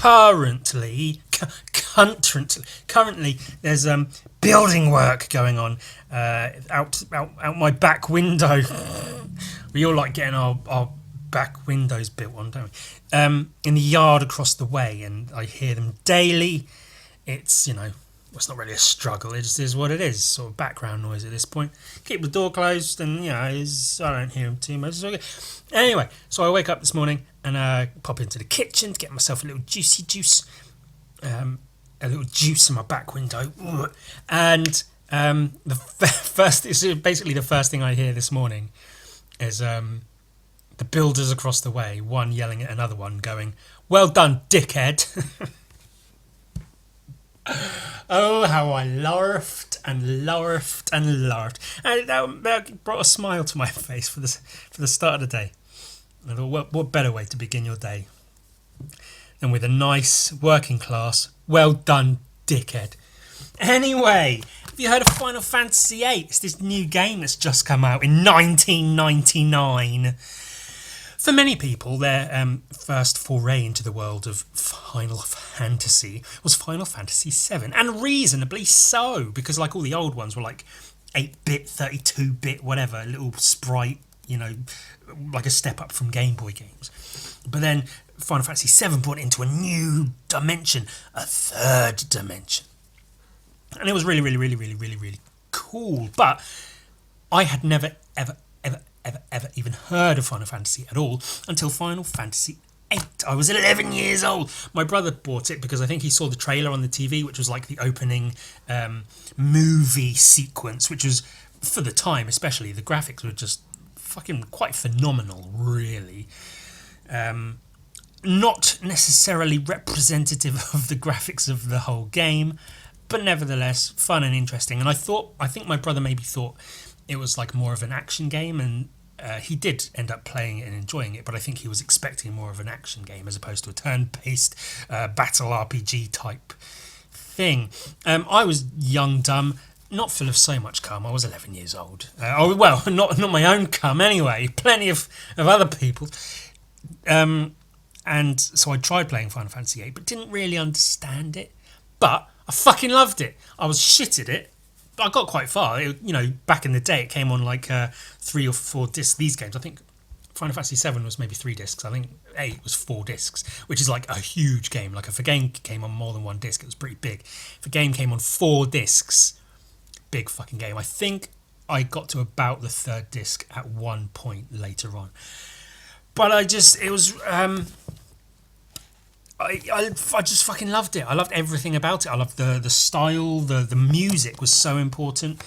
currently there's building work going on out my back window. We all like getting our back windows built on, don't we? In the yard across the way, and I hear them daily. It's, it's not really a struggle. It just is what it is. Sort of background noise at this point. Keep the door closed, and I don't hear them too much. Anyway, so I wake up this morning and pop into the kitchen to get myself a little juicy juice, a little juice in my back window, and the first thing I hear this morning is the builders across the way, one yelling at another one, going, "Well done, dickhead." Oh, how I laughed and laughed and laughed. And that brought a smile to my face for the start of the day. I thought, what better way to begin your day than with a nice working class, "Well done, dickhead." Anyway, have you heard of Final Fantasy VIII? It's this new game that's just come out in 1999. For many people, their first foray into the world of Final Fantasy was Final Fantasy VII, and reasonably so, because like all the old ones were like 8-bit, 32-bit, whatever, a little sprite, like a step up from Game Boy games. But then Final Fantasy VII brought it into a new dimension, a third dimension. And it was really, really, really, really, really, really cool. But I had never, ever even heard of Final Fantasy at all until Final Fantasy VIII. I was 11 years old. My brother bought it because I think he saw the trailer on the TV, which was like the opening movie sequence, which was, for the time especially, the graphics were just fucking quite phenomenal, really. Not necessarily representative of the graphics of the whole game, but nevertheless fun and interesting. And I think my brother maybe thought it was like more of an action game, and he did end up playing it and enjoying it, but I think he was expecting more of an action game as opposed to a turn-based battle RPG type thing. I was young, dumb, not full of so much cum. I was 11 years old. Not my own cum anyway, plenty of other people. And so I tried playing Final Fantasy VIII, but didn't really understand it. But I fucking loved it. I was shit at it. I got quite far. Back in the day, it came on like 3 or 4 discs. These games, I think Final Fantasy VII was maybe 3 discs. I think 8 was 4 discs, which is like a huge game. Like if a game came on more than 1 disc, it was pretty big. If a game came on 4 discs, big fucking game. I think I got to about the 3rd disc at one point later on. But I just fucking loved it. I loved everything about it. I loved the style, the music was so important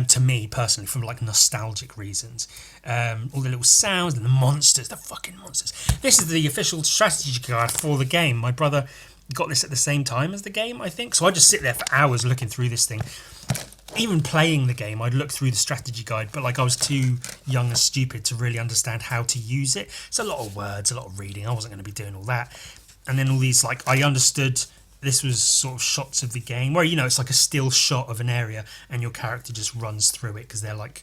to me personally, from like nostalgic reasons. All the little sounds and the monsters, the fucking monsters. This is the official strategy guide for the game. My brother got this at the same time as the game, I think. So I just sit there for hours looking through this thing. Even playing the game, I'd look through the strategy guide, but like I was too young and stupid to really understand how to use it. It's a lot of words, a lot of reading. I wasn't going to be doing all that. And then all these, like, I understood this was sort of shots of the game where, it's like a still shot of an area and your character just runs through it because they're like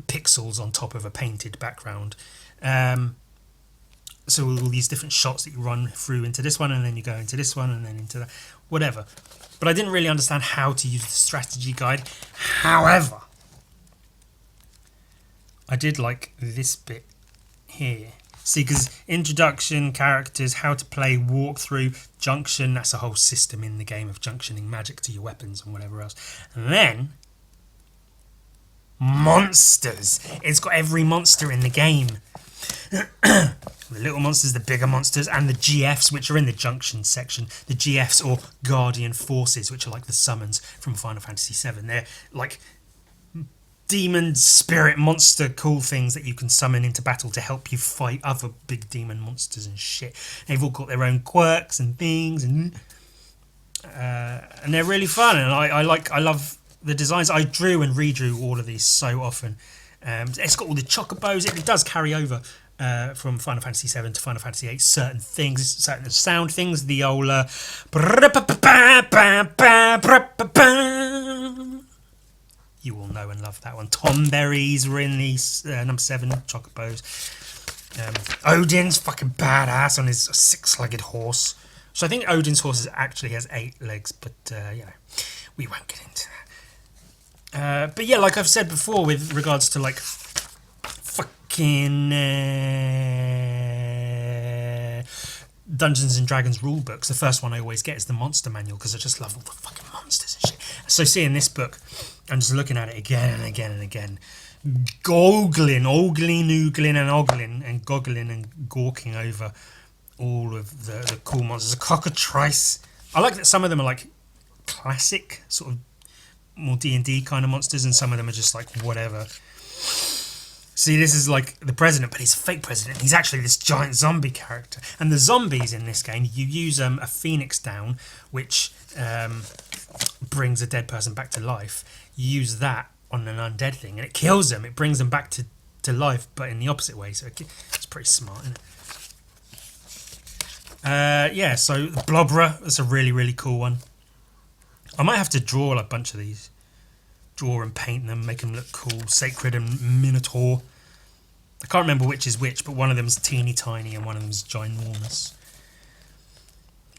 pixels on top of a painted background. So all these different shots that you run through into this one, and then you go into this one, and then into that, whatever. But I didn't really understand how to use the strategy guide. However, I did like this bit here. See, because introduction, characters, how to play, walkthrough, junction, that's a whole system in the game of junctioning magic to your weapons and whatever else. And then, monsters. It's got every monster in the game. The little monsters, the bigger monsters, and the GFs, which are in the junction section. The GFs, or Guardian Forces, which are like the summons from Final Fantasy VII. They're like demon, spirit, monster, cool things that you can summon into battle to help you fight other big demon monsters and shit. They've all got their own quirks and things, and they're really fun. And I love the designs. I drew and redrew all of these so often. It's got all the chocobos. It does carry over from Final Fantasy VII to Final Fantasy VIII. Certain things, certain sound things. The old you will know and love that one. Tom Berries were in these number 7 chocobos. Odin's fucking badass on his 6-legged horse. So I think Odin's horse actually has 8 legs, but we won't get into that. But yeah, like I've said before, with regards to like fucking Dungeons and Dragons rule books, the first one I always get is the monster manual because I just love all the fucking monsters and shit. So seeing this book, I'm just looking at it again and again and again, ogling and goggling and gawking over all of the cool monsters. A cockatrice. I like that some of them are like classic, sort of more D&D kind of monsters, and some of them are just like whatever. See, this is like the president, but he's a fake president. He's actually this giant zombie character. And the zombies in this game, you use a phoenix down, which brings a dead person back to life. You use that on an undead thing, and it kills them. It brings them back to life, but in the opposite way. So it's pretty smart, isn't it? So the Blobberer, that's a really, really cool one. I might have to draw a bunch of these. Draw and paint them, make them look cool. Sacred and Minotaur. I can't remember which is which, but one of them's teeny tiny and one of them's ginormous.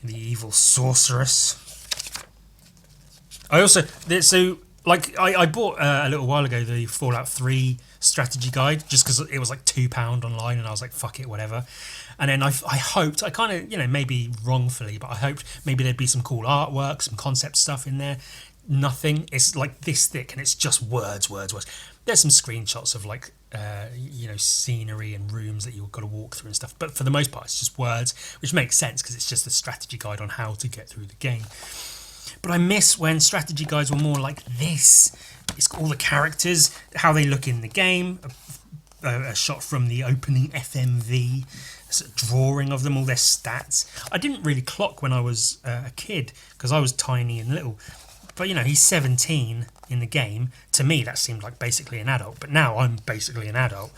The evil sorceress. I also... I bought a little while ago the Fallout 3 strategy guide just because it was like £2 online, and I was like, fuck it, whatever. And then I hoped, I kind of, maybe wrongfully, but I hoped maybe there'd be some cool artwork, some concept stuff in there. Nothing. It's like this thick, and it's just words. There's some screenshots of like scenery and rooms that you've got to walk through and stuff, but for the most part it's just words, which makes sense because it's just a strategy guide on how to get through the game. But I miss when strategy guides were more like this. It's got all the characters, how they look in the game, a shot from the opening FMV, a drawing of them, all their stats. I didn't really clock when I was a kid because I was tiny and little. But, he's 17 in the game. To me, that seemed like basically an adult. But now I'm basically an adult.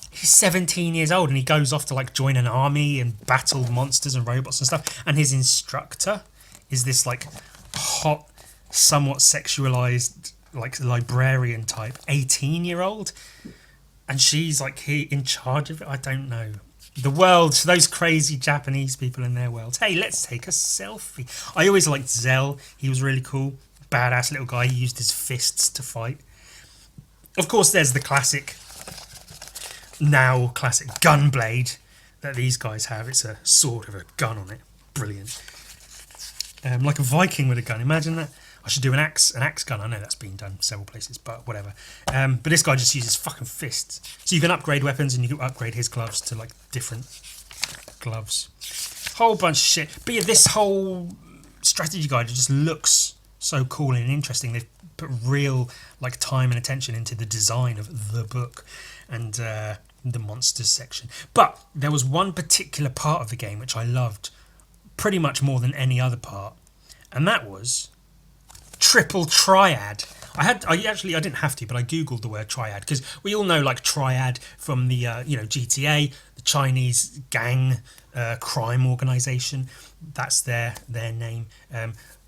He's 17 years old and he goes off to, like, join an army and battle monsters and robots and stuff. And his instructor is this, like, hot, somewhat sexualized, like, librarian type 18-year-old. And she's, like, in charge of it. I don't know. The world, those crazy Japanese people in their world. Hey, let's take a selfie. I always liked Zell. He was really cool. Badass little guy. He used his fists to fight. Of course, there's the classic Gunblade that these guys have. It's a sword with a gun on it. Brilliant. Like a Viking with a gun. Imagine that. I should do an axe gun. I know that's been done several places, but whatever. But this guy just uses fucking fists. So you can upgrade weapons, and you can upgrade his gloves to like different gloves. Whole bunch of shit. But yeah, this whole strategy guide just looks so cool and interesting. They've put real like time and attention into the design of the book and the monsters section. But there was one particular part of the game which I loved pretty much more than any other part, and that was Triple Triad. I didn't have to, but I googled the word triad because we all know like triad from the GTA, the Chinese gang crime organization. That's their name.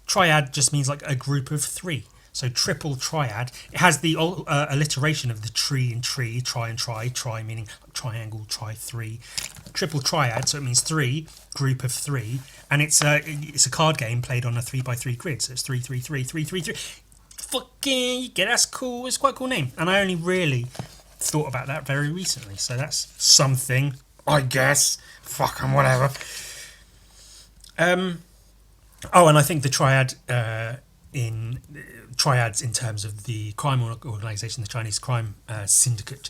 Triad just means like a group of 3. So Triple Triad. It has the alliteration of the tree and tree, try and try meaning triangle, try 3. Triple Triad, so it means 3, group of 3, and it's a card game played on a 3x3 grid. So it's 3, 3, 3, 3, 3, 3. Fucking, that's cool. It's quite a cool name, and I only really thought about that very recently. So that's something, I guess. Fucking whatever. Oh, and I think the triad triads in terms of the crime organisation, the Chinese crime syndicate,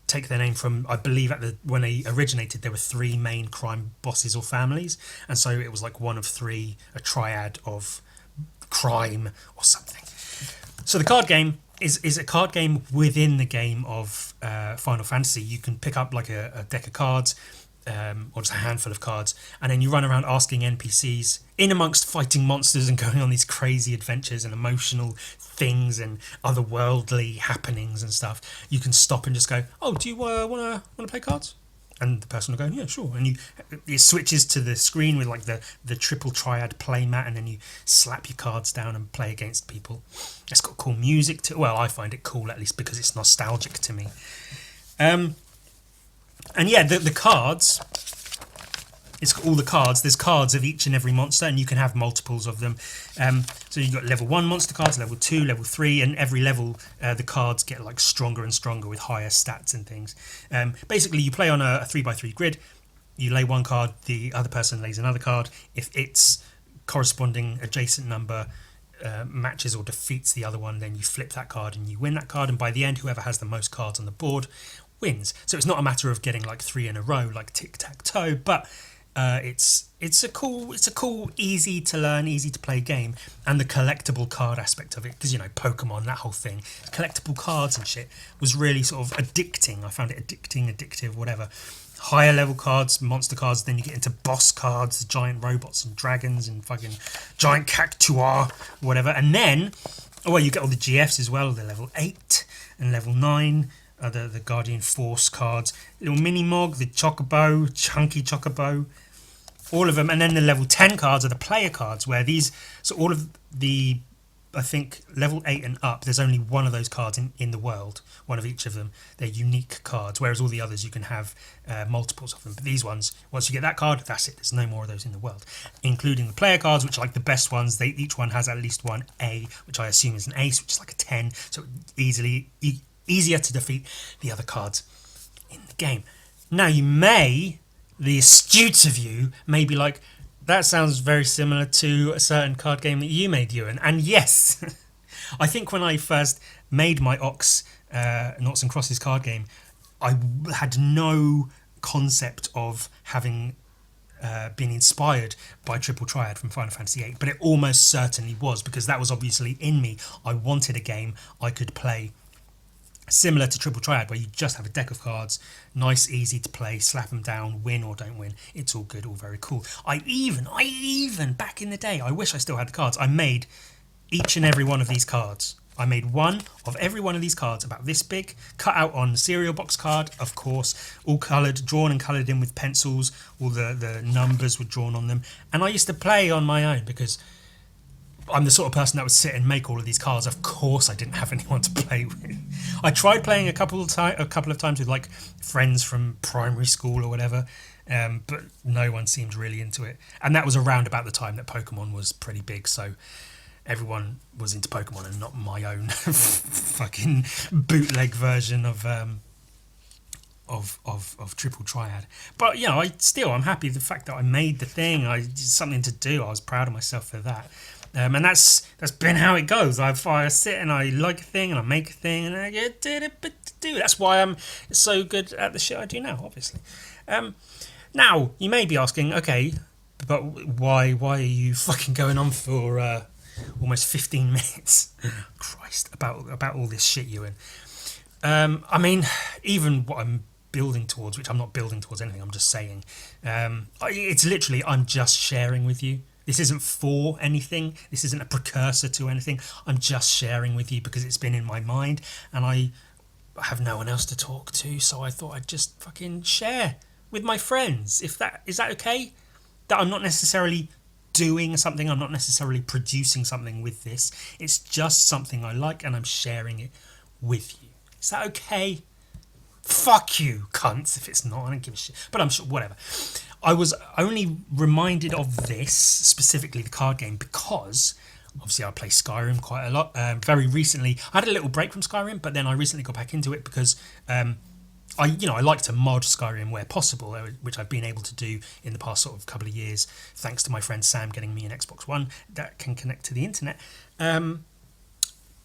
take their name from, I believe, when they originated, there were 3 main crime bosses or families, and so it was like one of 3, a triad of crime or something. So the card game is a card game within the game of Final Fantasy. You can pick up like a deck of cards, or just a handful of cards, and then you run around asking NPCs in amongst fighting monsters and going on these crazy adventures and emotional things and otherworldly happenings and stuff. You can stop and just go, oh, do you want to play cards? And the person will go, yeah, sure. And it switches to the screen with like the Triple Triad play mat, and then you slap your cards down and play against people. It's got cool music to, well, I find it cool at least because it's nostalgic to me. And yeah, the cards It's got all the cards. There's cards of each and every monster, and you can have multiples of them. So you've got level 1 monster cards, level 2, level 3, and every level the cards get like stronger and stronger with higher stats and things. Basically, you play on a 3x3 grid. You lay one card, the other person lays another card. If its corresponding adjacent number matches or defeats the other one, then you flip that card and you win that card. And by the end, whoever has the most cards on the board wins. So it's not a matter of getting like 3 in a row like tic-tac-toe, but it's a cool, easy to learn, easy to play game. And the collectible card aspect of it, because Pokemon, that whole thing, collectible cards and shit was really sort of addicting. I found it addictive, whatever. Higher level cards, monster cards, then you get into boss cards, giant robots and dragons and fucking giant cactuar, whatever. And then, you get all the GFs as well, the level 8 and level 9, the Guardian Force cards, little mini Mog, the Chocobo, Chunky Chocobo, all of them. And then the level 10 cards are the player cards, where all of the, I think, level 8 and up, there's only one of those cards in the world, one of each of them. They're unique cards, whereas all the others you can have multiples of them. But these ones, once you get that card, that's it. There's no more of those in the world, including the player cards, which are like the best ones. Each one has at least one A, which I assume is an ace, which is like a 10, so easier to defeat the other cards in the game. Now, the astute of you may be like, that sounds very similar to a certain card game that you made, Ewan. And yes, I think when I first made my Noughts and Crosses card game, I had no concept of having been inspired by Triple Triad from Final Fantasy VIII, but it almost certainly was, because that was obviously in me. I wanted a game I could play similar to Triple Triad, where you just have a deck of cards, nice, easy to play, slap them down, win or don't win. It's all good, all very cool. I even back in the day, I wish I still had the cards, I made each and every one of these cards. I made one of every one of these cards about this big, cut out on cereal box card, of course, all coloured, drawn and coloured in with pencils, all the numbers were drawn on them. And I used to play on my own, because I'm the sort of person that would sit and make all of these cards. Of course, I didn't have anyone to play with. I tried playing a couple of times with like friends from primary school or whatever, but no one seemed really into it. And that was around about the time that Pokemon was pretty big, so everyone was into Pokemon and not my own fucking bootleg version of Triple Triad. But I'm happy the fact that I made the thing. It's something to do. I was proud of myself for that. And that's been how it goes. I sit and I like a thing and I make a thing and I get it. That's why I'm so good at the shit I do now, obviously. Now you may be asking, okay, but why are you fucking going on for almost 15 minutes? Christ, about all this shit, Ewan. I mean, even what I'm building towards, which I'm not building towards anything, I'm just saying. It's literally, I'm just sharing with you. This isn't for anything. This isn't a precursor to anything. I'm just sharing with you because it's been in my mind and I have no one else to talk to, so I thought I'd just fucking share with my friends. Is that okay? That I'm not necessarily doing something, I'm not necessarily producing something with this. It's just something I like and I'm sharing it with you. Is that okay? Fuck you, cunts, if it's not. I don't give a shit. But I'm sure, whatever. I was only reminded of this, specifically the card game, because obviously I play Skyrim quite a lot. Very recently, I had a little break from Skyrim, but then I recently got back into it because I like to mod Skyrim where possible, which I've been able to do in the past sort of couple of years, thanks to my friend Sam getting me an Xbox One that can connect to the internet. Modding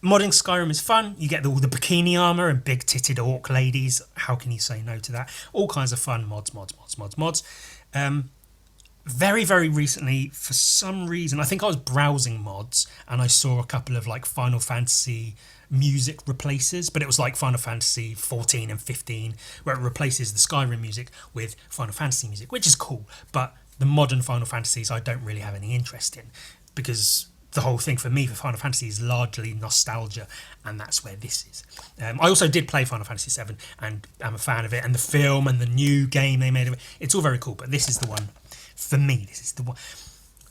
Skyrim is fun. You get all the bikini armor and big titted orc ladies. How can you say no to that? All kinds of fun mods. Very, very recently, for some reason, I think I was browsing mods and I saw a couple of like Final Fantasy music replaces, but it was like Final Fantasy 14 and 15, where it replaces the Skyrim music with Final Fantasy music, which is cool. But the modern Final Fantasies I don't really have any interest in, because the whole thing for me for Final Fantasy is largely nostalgia, and that's where this is. I also did play Final Fantasy VII and I'm a fan of it, and the film and the new game they made of it, it's all very cool, but this is the one for me. This is the one.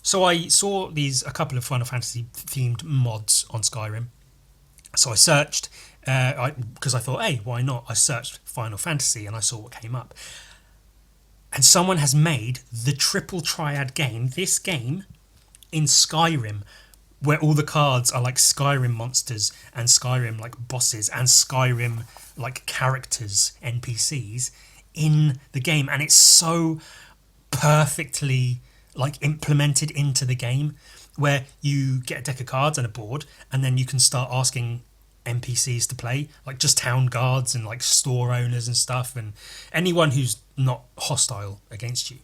So I saw a couple of Final Fantasy themed mods on Skyrim, so I searched because I thought, hey, why not? I searched Final Fantasy and I saw what came up. And someone has made the Triple Triad game, this game, in Skyrim, where all the cards are like Skyrim monsters and Skyrim like bosses and Skyrim like characters, NPCs in the game. And it's so perfectly like implemented into the game, where you get a deck of cards and a board, and then you can start asking NPCs to play, like just town guards and like store owners and stuff, and anyone who's not hostile against you.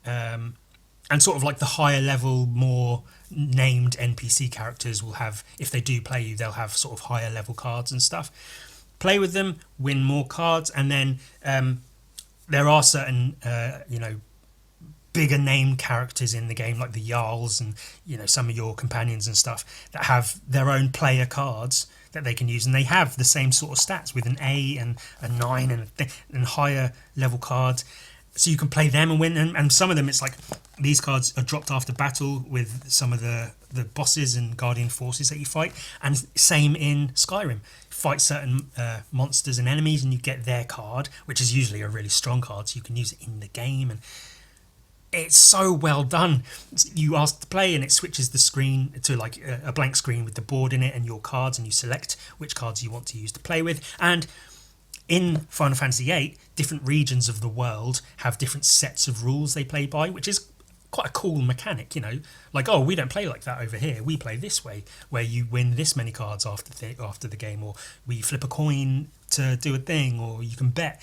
And sort of like the higher level, more named NPC characters will have, if they do play you, they'll have sort of higher level cards and stuff. Play with them, win more cards, and then there are certain, bigger named characters in the game, like the Jarls and, some of your companions and stuff, that have their own player cards that they can use, and they have the same sort of stats with an A and a 9 and higher level cards. So you can play them and win, and some of them it's like these cards are dropped after battle with some of the bosses and guardian forces that you fight, and same in Skyrim. Fight certain monsters and enemies and you get their card, which is usually a really strong card, so you can use it in the game, and it's so well done. You ask to play and it switches the screen to like a blank screen with the board in it and your cards, and you select which cards you want to use to play with. And in Final Fantasy VIII, different regions of the world have different sets of rules they play by, which is quite a cool mechanic, like, oh, we don't play like that over here, we play this way, where you win this many cards after the game, or we flip a coin to do a thing, or you can bet.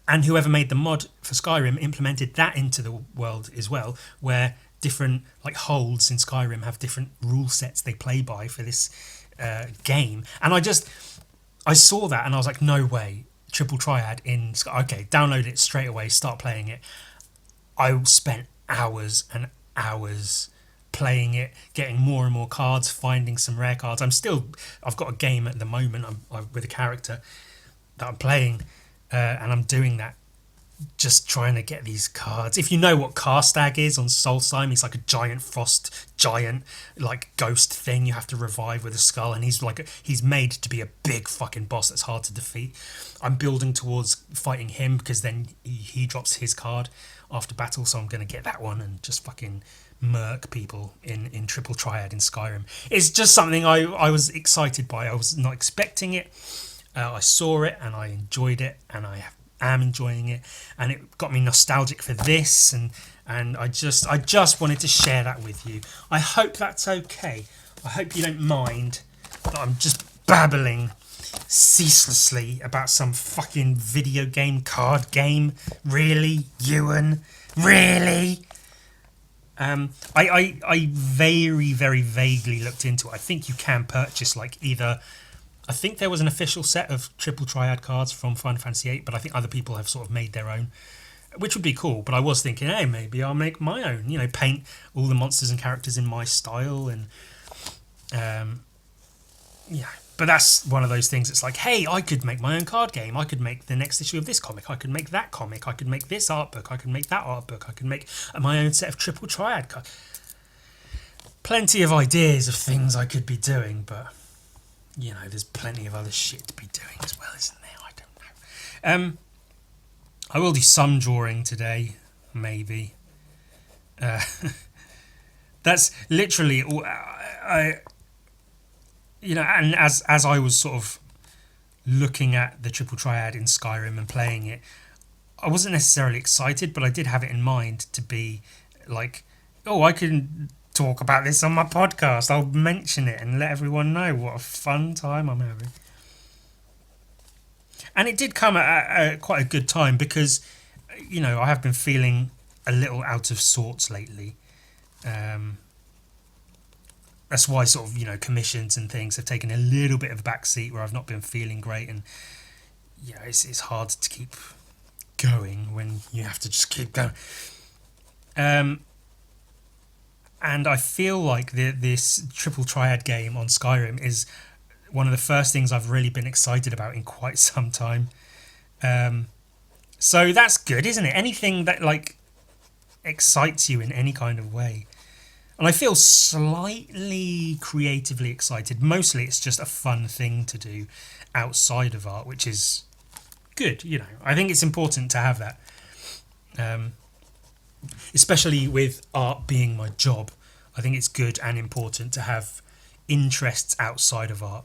And whoever made the mod for Skyrim implemented that into the world as well, where different like holds in Skyrim have different rule sets they play by for this game. And I saw that and I was like, no way, Triple Triad in okay, download it straight away, start playing it. I spent hours and hours playing it, getting more and more cards, finding some rare cards. I've got a game at the moment I'm with a character that I'm playing, and I'm doing that, just trying to get these cards. If you know what Karstag is on Solstheim, he's like a giant frost giant, like ghost thing you have to revive with a skull, and he's made to be a big fucking boss that's hard to defeat. I'm building towards fighting him, because then he drops his card after battle, so I'm going to get that one and just fucking murk people in Triple Triad in Skyrim. It's just something I was excited by. I was not expecting it. I saw it and I enjoyed it, and I am enjoying it, and it got me nostalgic for this, and I just wanted to share that with you. I hope that's okay. I hope you don't mind that I'm just babbling ceaselessly about some fucking video game, card game. Really, Ewan? Really? I very, very vaguely looked into it. I think you can purchase I think there was an official set of Triple Triad cards from Final Fantasy VIII, but I think other people have sort of made their own, which would be cool. But I was thinking, hey, maybe I'll make my own, paint all the monsters and characters in my style, and But that's one of those things. It's like, hey, I could make my own card game. I could make the next issue of this comic. I could make that comic. I could make this art book. I could make that art book. I could make my own set of Triple Triad cards. Plenty of ideas of things I could be doing, but there's plenty of other shit to be doing as well, isn't there? I don't know. I will do some drawing today, maybe. That's literally all. And as I was sort of looking at the Triple Triad in Skyrim and playing it, I wasn't necessarily excited, but I did have it in mind to be like, oh, I can talk about this on my podcast. I'll mention it and let everyone know what a fun time I'm having. And it did come at quite a good time, because I have been feeling a little out of sorts lately. That's why sort of commissions and things have taken a little bit of a backseat, where I've not been feeling great, and it's hard to keep going when you have to just keep going. And I feel like this Triple Triad game on Skyrim is one of the first things I've really been excited about in quite some time. So that's good, isn't it? Anything that excites you in any kind of way. And I feel slightly creatively excited. Mostly it's just a fun thing to do outside of art, which is good, I think it's important to have that. Especially with art being my job, I think it's good and important to have interests outside of art,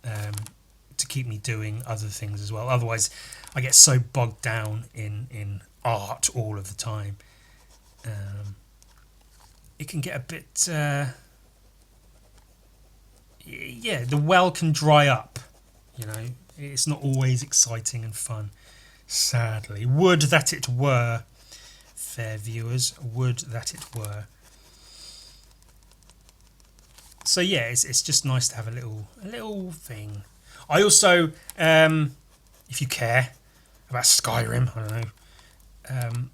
to keep me doing other things as well. Otherwise, I get so bogged down in art all of the time. It can get a bit... yeah, the well can dry up. You know, it's not always exciting and fun. Sadly, would that it were, fair viewers. Would that it were. So yeah, it's just nice to have a little thing. I also, if you care about Skyrim, I don't know.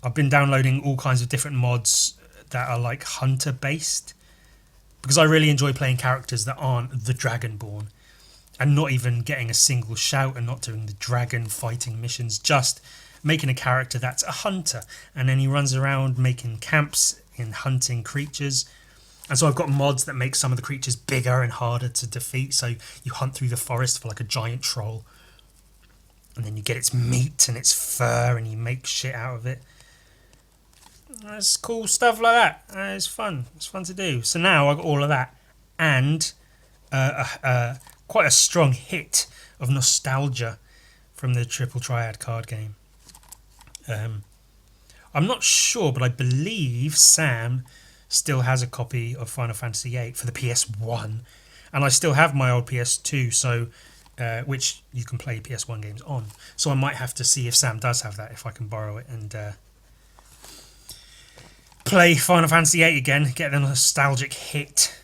I've been downloading all kinds of different mods that are like hunter based, because I really enjoy playing characters that aren't the Dragonborn, and not even getting a single shout and not doing the dragon fighting missions, just making a character that's a hunter, and then he runs around making camps in hunting creatures. And so I've got mods that make some of the creatures bigger and harder to defeat, so you hunt through the forest for like a giant troll, and then you get its meat and its fur and you make shit out of it. That's cool stuff like that. It's fun. It's fun to do. So now I've got all of that and quite a strong hit of nostalgia from the Triple Triad card game. I'm not sure, but I believe Sam still has a copy of Final Fantasy VIII for the PS1, and I still have my old PS2, so which you can play PS1 games on. So I might have to see if Sam does have that, if I can borrow it and play Final Fantasy VIII again, get the nostalgic hit.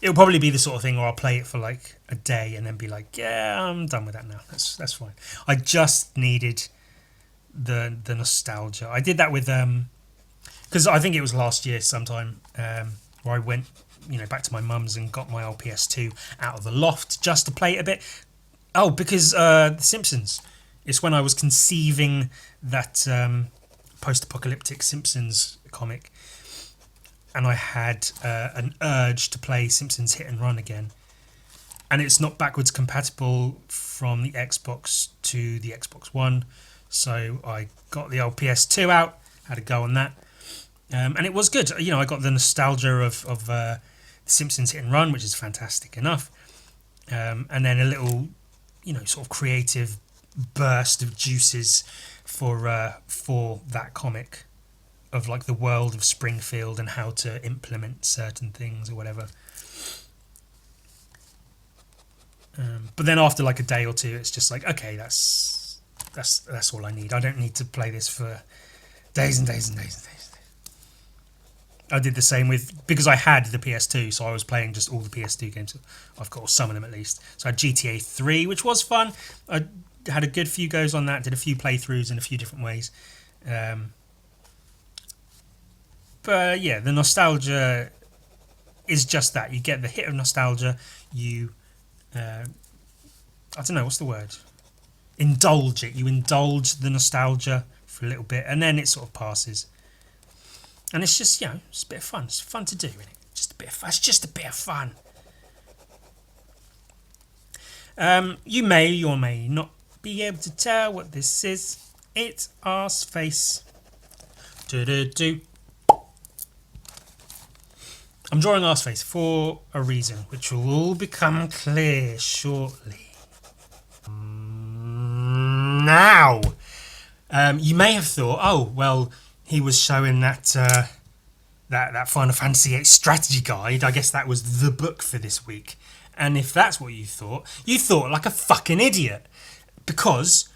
It'll probably be the sort of thing where I'll play it for like a day and then be like, yeah, I'm done with that now. That's fine. I just needed the nostalgia. I did that with because I think it was last year sometime, where I went, back to my mum's and got my old PS2 out of the loft just to play it a bit. Oh, because The Simpsons. It's when I was conceiving that post-apocalyptic Simpsons comic, and I had an urge to play Simpsons Hit and Run again. And it's not backwards compatible from the Xbox to the Xbox One, so I got the old PS2 out, had a go on that. And it was good. I got the nostalgia of The Simpsons Hit and Run, which is fantastic enough. And then a little, sort of creative burst of juices for that comic of like the world of Springfield and how to implement certain things or whatever. But then after like a day or two, it's just like, okay, that's all I need. I don't need to play this for days and days and days and days. I did the same because I had the PS2, so I was playing just all the PS2 games I've got, or some of them at least. So I had GTA 3, which was fun. I had a good few goes on that, did a few playthroughs in a few different ways. But yeah, the nostalgia is just that. You get the hit of nostalgia, you... I don't know, what's the word? Indulge it. You indulge the nostalgia for a little bit, and then it sort of passes. And it's just, it's a bit of fun. It's fun to do, isn't it? Just a bit of fun. It's just a bit of fun. You may or may not be able to tell what this is. It's Arseface. Do-do-do. I'm drawing Arseface for a reason, which will all become clear shortly. Now, you may have thought, oh, well, he was showing that Final Fantasy VIII strategy guide. I guess that was the book for this week. And if that's what you thought like a fucking idiot. Because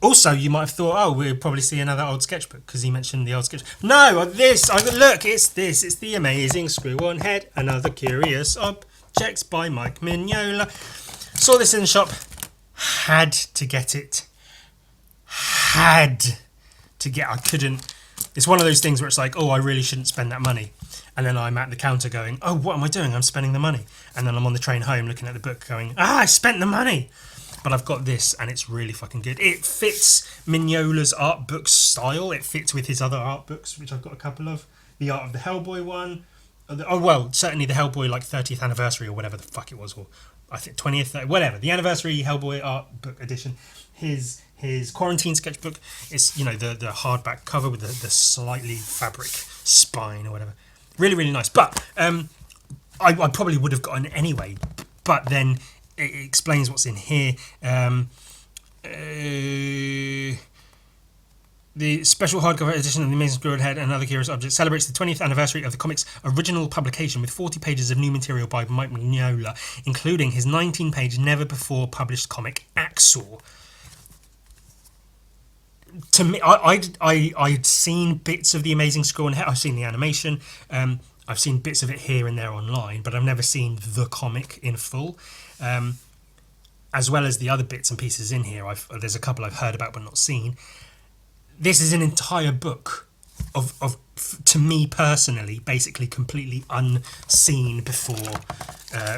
also you might have thought, oh, we'll probably see another old sketchbook because he mentioned the old sketch. No, look, it's this. It's the amazing Screw-On Head, Another Curious Objects by Mike Mignola. Saw this in the shop. Had to get it. I couldn't. It's one of those things where it's like, oh, I really shouldn't spend that money. And then I'm at the counter going, oh, what am I doing? I'm spending the money. And then I'm on the train home looking at the book going, I spent the money. But I've got this and it's really fucking good. It fits Mignola's art book style. It fits with his other art books, which I've got a couple of. The Art of the Hellboy one. Certainly the Hellboy 30th anniversary or whatever the fuck it was. Or I think 20th, whatever. The anniversary Hellboy art book edition. His his quarantine sketchbook. It's, you know, the hardback cover with the slightly fabric spine or whatever. Really, really nice. But I probably would have gotten it anyway. But then it explains what's in here. The special hardcover edition of The Amazing Squirrel Head and Other Curious Objects celebrates the 20th anniversary of the comic's original publication with 40 pages of new material by Mike Mignola, including his 19-page, never-before-published comic, Axel. To me, I'd seen bits of The Amazing Squirrel Head. I've seen the animation. I've seen bits of it here and there online, but I've never seen the comic in full. As well as the other bits and pieces in here. There's a couple I've heard about but not seen. This is an entire book of to me personally, basically completely unseen before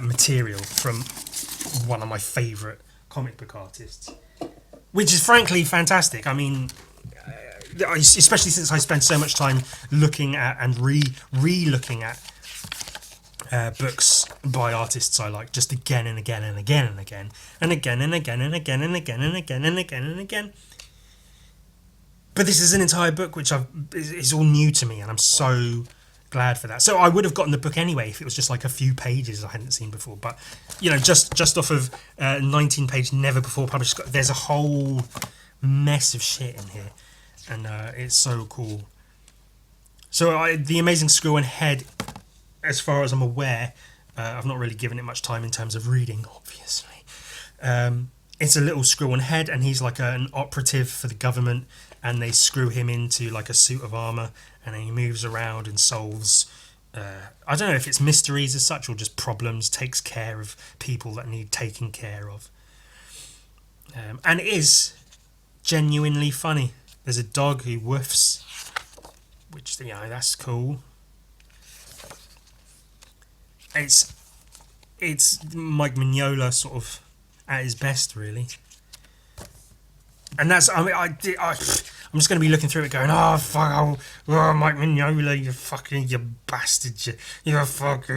material from one of my favourite comic book artists, which is frankly fantastic. I mean, especially since I spend so much time looking at and re-looking at books by artists I like, just again and again and again and again and again and again and again and again and again and again and again. But this is an entire book which is all new to me, and I'm so glad for that. So I would have gotten the book anyway if it was just like a few pages I hadn't seen before. But, you know, just off of 19-page, never before published, there's a whole mess of shit in here, and it's so cool. So The Amazing Squirrel Head, as far as I'm aware, I've not really given it much time in terms of reading, obviously. It's a little squirrel head, and he's like an operative for the government, and they screw him into like a suit of armour, and then he moves around and solves, I don't know if it's mysteries as such or just problems, takes care of people that need taking care of. And it is genuinely funny. There's a dog who woofs, which, you know, that's cool. It's Mike Mignola sort of at his best, really. And that's, I mean, I'm just going to be looking through it going, oh, fuck, oh, Mike Mignola, you bastard, you fucking...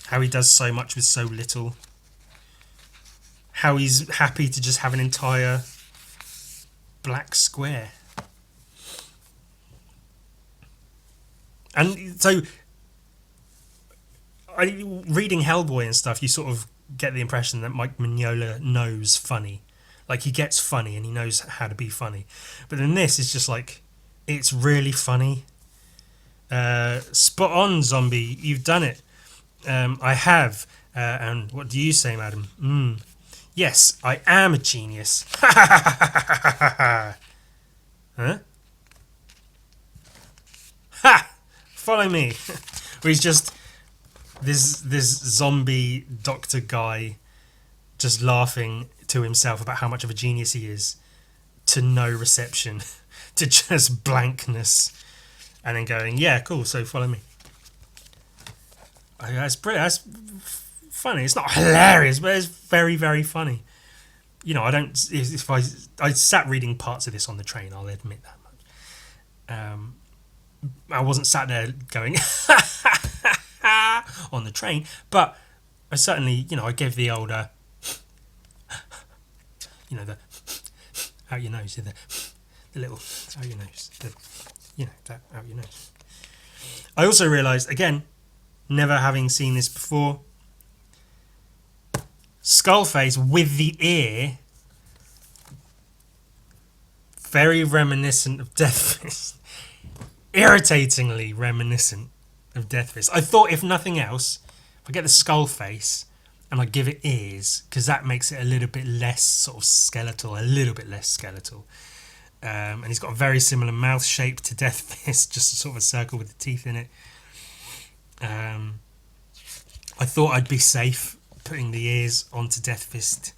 How he does so much with so little. How he's happy to just have an entire black square. And so, reading Hellboy and stuff, you sort of get the impression that Mike Mignola knows funny. Like, he gets funny and he knows how to be funny. But then this is just like, it's really funny. Spot on, zombie. You've done it. I have. And what do you say, madam? Yes, I am a genius. Huh? Ha! Follow me. Where he's just this zombie doctor guy just laughing to himself about how much of a genius he is, to no reception, to just blankness, and then going, yeah, cool, so follow me. That's brilliant. That's funny. It's not hilarious, but it's very, very funny. You know, if I sat reading parts of this on the train, I'll admit that much. I wasn't sat there going on the train, but I certainly, you know, I gave the old, you know, the out your nose, the little out your nose, that out your nose. I also realised, again, never having seen this before, Skullface with the ear, very reminiscent of Deathfist. Irritatingly reminiscent of Deathfist. I thought, if nothing else, if I get the skull face and I give it ears, because that makes it a little bit less sort of skeletal, and he's got a very similar mouth shape to Deathfist, just a sort of a circle with the teeth in it. I thought I'd be safe putting the ears onto Deathfist,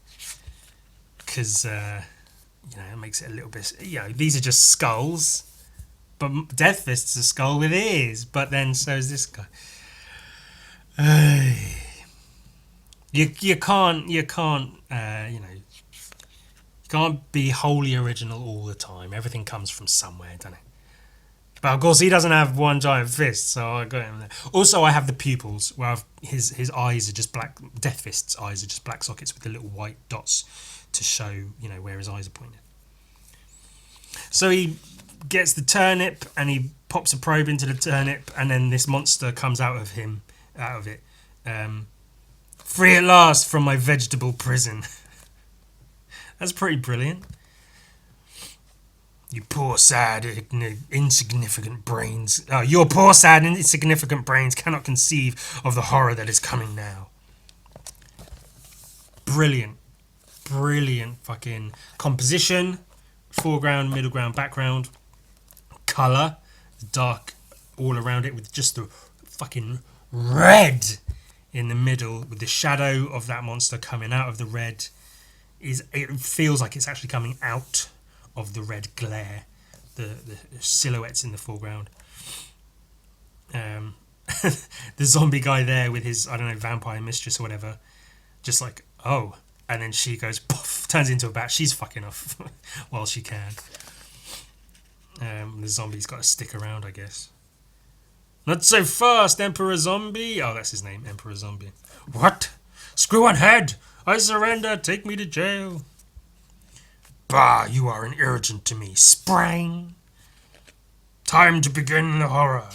because you know, it makes it a little bit, you know, these are just skulls. But Deathfist's a skull with ears, but then so is this guy. You can't you know, you can't be wholly original all the time. Everything comes from somewhere, doesn't it? But of course, he doesn't have one giant fist, so I got him there. Also, I have the pupils, where his eyes are just black. Death Fist's eyes are just black sockets with the little white dots to show, where his eyes are pointed. So he gets the turnip and he pops a probe into the turnip, and then this monster comes out of it. Free at last from my vegetable prison. That's pretty brilliant. You poor, sad, insignificant brains. Oh, your poor, sad, and insignificant brains cannot conceive of the horror that is coming now. Brilliant. Brilliant fucking composition. Foreground, middle ground, background. Colour. Dark all around it with just the fucking red in the middle with the shadow of that monster coming out of the red. It feels like it's actually coming out of the red glare, the silhouettes in the foreground. The zombie guy there with his, I don't know, vampire mistress or whatever, just like, oh, and then she goes, poof, turns into a bat. She's fucking off while she can. The zombie's got to stick around, I guess. Not so fast, Emperor Zombie. Oh, that's his name, Emperor Zombie. What? Screw on head! I surrender, take me to jail. Bah, you are an irritant to me. Sprang. Time to begin the horror.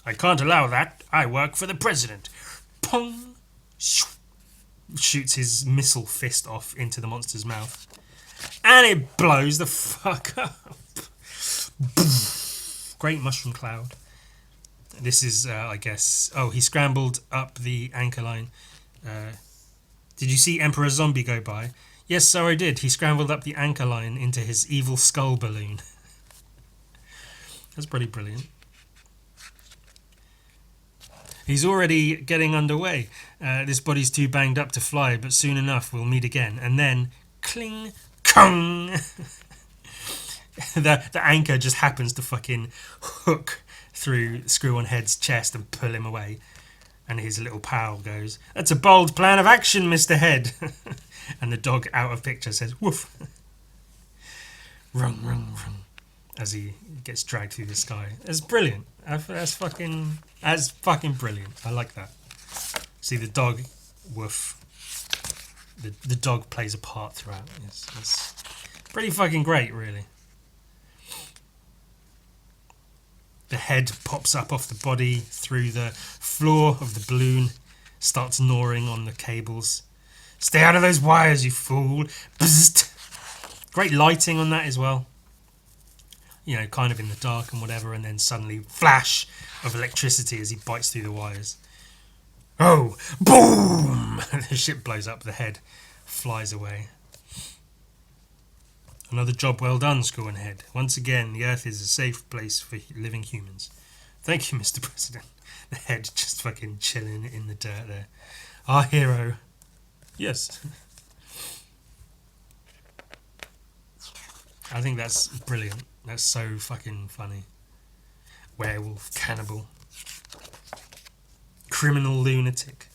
I can't allow that. I work for the president. Pong. Shoots his missile fist off into the monster's mouth. And it blows the fuck up. Great mushroom cloud. This is, I guess... Oh, he scrambled up the anchor line. Did you see Emperor Zombie go by? Yes, so I did. He scrambled up the anchor line into his evil skull balloon. That's pretty brilliant. He's already getting underway. This body's too banged up to fly, but soon enough we'll meet again. And then, cling, kong! the anchor just happens to fucking hook through Screw-on-Head's chest and pull him away. And his little pal goes, "That's a bold plan of action, Mr. Head." And the dog out of picture says, "Woof." Rung, rung, rung. As he gets dragged through the sky. It's brilliant. That's fucking brilliant. I like that. See, the dog, woof. The dog plays a part throughout. It's pretty fucking great, really. The head pops up off the body through the floor of the balloon, starts gnawing on the cables. Stay out of those wires, you fool. Bzzzt. Great lighting on that as well. Kind of in the dark and whatever, and then suddenly flash of electricity as he bites through the wires. Oh, boom! The ship blows up, the head flies away. Another job well done, Screw-on-Head. Once again, the Earth is a safe place for living humans. Thank you, Mr. President. The head just fucking chilling in the dirt there. Our hero. Yes. I think that's brilliant. That's so fucking funny. Werewolf, cannibal, criminal lunatic,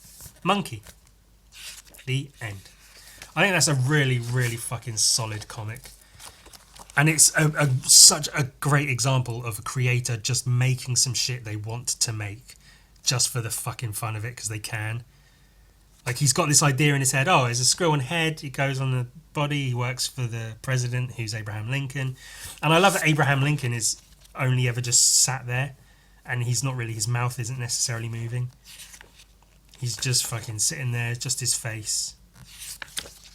monkey. The end. I think that's a really, really fucking solid comic. And it's such a great example of a creator just making some shit they want to make just for the fucking fun of it because they can. Like, he's got this idea in his head. Oh, there's a Screw-on-Head. He goes on the body. He works for the president, who's Abraham Lincoln. And I love that Abraham Lincoln is only ever just sat there. And he's not really... His mouth isn't necessarily moving. He's just fucking sitting there. Just his face.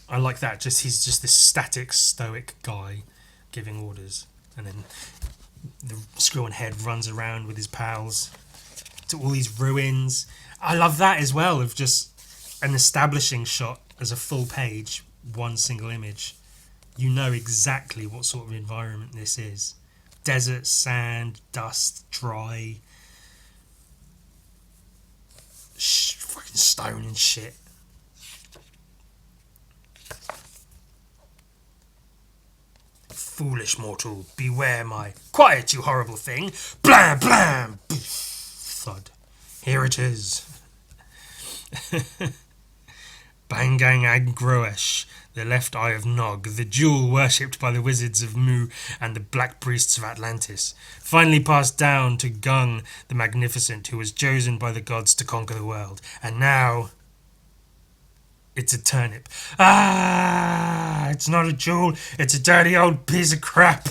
I like that. He's just this static, stoic guy giving orders. And then the Screw-on-Head runs around with his pals to all these ruins. I love that as well, of just an establishing shot as a full page, one single image. You know exactly what sort of environment this is. Desert, sand, dust, dry, fucking stone and shit. Foolish mortal, beware my... Quiet, you horrible thing! Blam, blam! Thud. Here it is. Bangang Agroesh, the left eye of Nog, the jewel worshipped by the wizards of Mu and the black priests of Atlantis, finally passed down to Gung the Magnificent, who was chosen by the gods to conquer the world. And now it's a turnip. Ah, it's not a jewel, it's a dirty old piece of crap.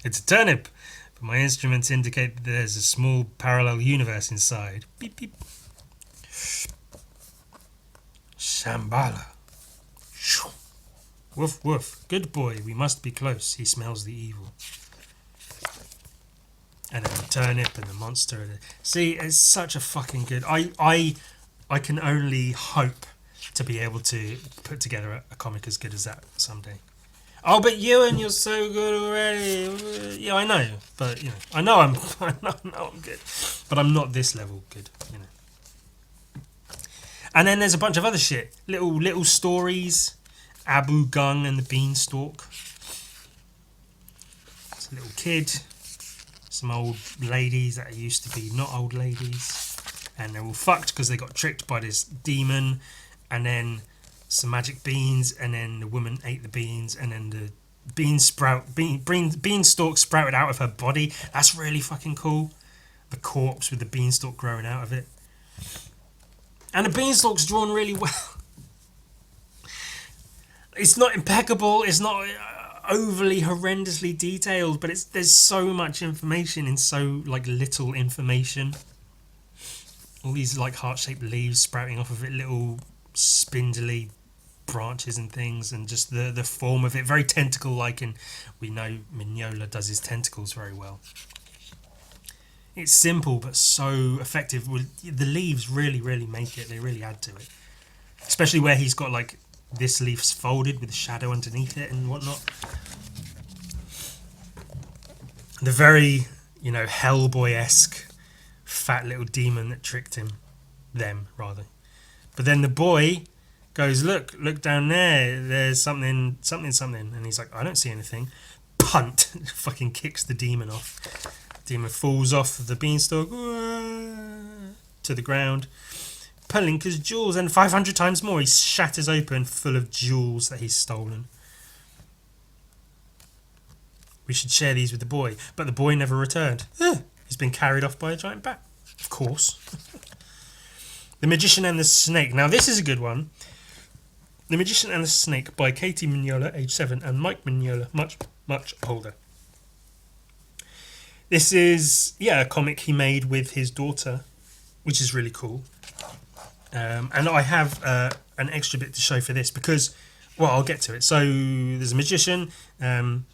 It's a turnip, but my instruments indicate that there's a small parallel universe inside. Beep beep. Shambhala. Woof woof. Good boy, we must be close. He smells the evil. And then the turnip and the monster. See, it's such a fucking good... I can only hope to be able to put together a comic as good as that someday. Oh, but Ewan, you're so good already. Yeah, I know. But, you know, I know I'm good. But I'm not this level good, you know. And then there's a bunch of other shit. Little stories. Abu Gung and the Beanstalk. It's a little kid. Some old ladies that used to be not old ladies. And they're all fucked because they got tricked by this demon. And then some magic beans. And then the woman ate the beans. And then the beanstalk sprouted out of her body. That's really fucking cool. The corpse with the beanstalk growing out of it. And the beanstalk's drawn really well. It's not impeccable. It's not overly horrendously detailed, but there's so much information in so little information. All these heart-shaped leaves sprouting off of it, little spindly branches and things, and just the form of it, very tentacle-like. And we know Mignola does his tentacles very well. It's simple but so effective. The leaves really, really make it. They really add to it. Especially where he's got this leaf's folded with a shadow underneath it and whatnot. The very, Hellboy-esque fat little demon that tricked him. Them, rather. But then the boy goes, look down there. There's something. And he's like, I don't see anything. Punt. Fucking kicks the demon off. Demon falls off the beanstalk to the ground. Palinka's jewels, and 500 times more. He shatters open, full of jewels that he's stolen. We should share these with the boy, but the boy never returned. He's been carried off by a giant bat. Of course. The Magician and the Snake. Now this is a good one. The Magician and the Snake by Katie Mignola, age 7, and Mike Mignola, much, much older. This is, a comic he made with his daughter, which is really cool. And I have an extra bit to show for this because, I'll get to it. So there's a magician. Your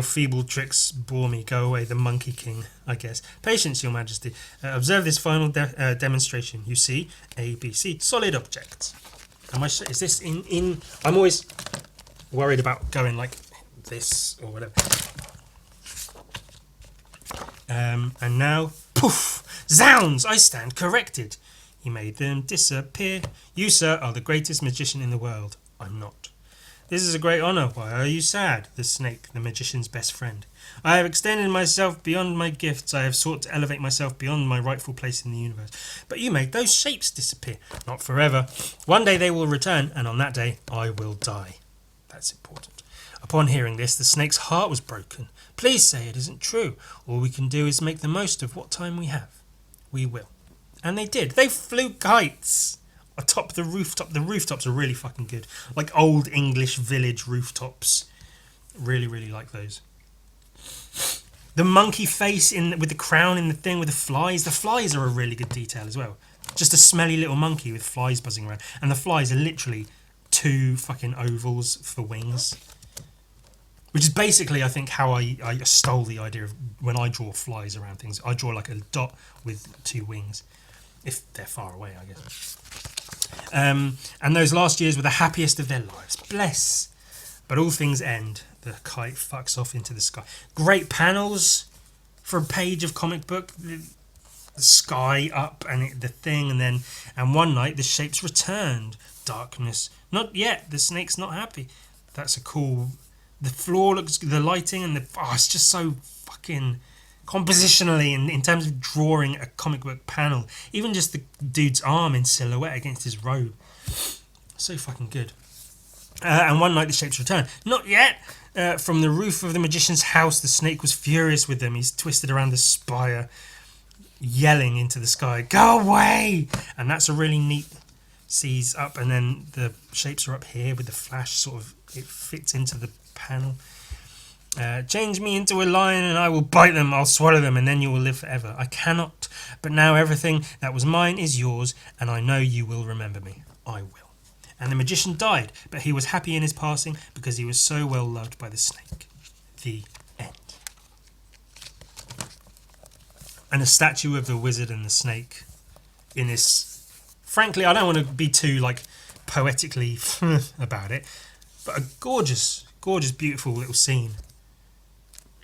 feeble tricks bore me. Go away, the Monkey King, I guess. Patience, your majesty. Observe this final demonstration. You see, A, B, C, solid objects. Is this in... I'm always worried about going like this or whatever. And now, poof! Zounds! I stand corrected. He made them disappear. You, sir, are the greatest magician in the world. I'm not. This is a great honour. Why are you sad? The snake, the magician's best friend. I have extended myself beyond my gifts. I have sought to elevate myself beyond my rightful place in the universe. But you made those shapes disappear. Not forever. One day they will return, and on that day I will die. That's important. Upon hearing this, the snake's heart was broken. Please say it isn't true. All we can do is make the most of what time we have. We will. And they did. They flew kites atop the rooftop. The rooftops are really fucking good. Like old English village rooftops. Really, really like those. The monkey face with the crown in the thing with the flies. The flies are a really good detail as well. Just a smelly little monkey with flies buzzing around. And the flies are literally 2 fucking ovals for wings. Which is basically, I think, how I stole the idea of when I draw flies around things. I draw like a dot with 2 wings. If they're far away, I guess. And those last years were the happiest of their lives. Bless. But all things end. The kite fucks off into the sky. Great panels for a page of comic book. The sky up and the thing. And one night the shapes returned. Darkness. Not yet. The snake's not happy. That's a cool... The floor looks... The lighting and it's just so fucking compositionally, in terms of drawing a comic book panel, even just the dude's arm in silhouette against his robe, so fucking good. And one night the shapes returned. Not yet. From the roof of the magician's house, the snake was furious with them. He's twisted around the spire, yelling into the sky, "Go away!" And that's a really neat. Sees up, and then the shapes are up here with the flash. Sort of, it fits into the panel. Change me into a lion and I will bite them, I'll swallow them, and then you will live forever. I cannot, but now everything that was mine is yours, and I know you will remember me. I will. And the magician died, but he was happy in his passing because he was so well loved by the snake. The end. And a statue of the wizard and the snake in this. Frankly, I don't want to be too poetically about it, but a gorgeous, gorgeous, beautiful little scene.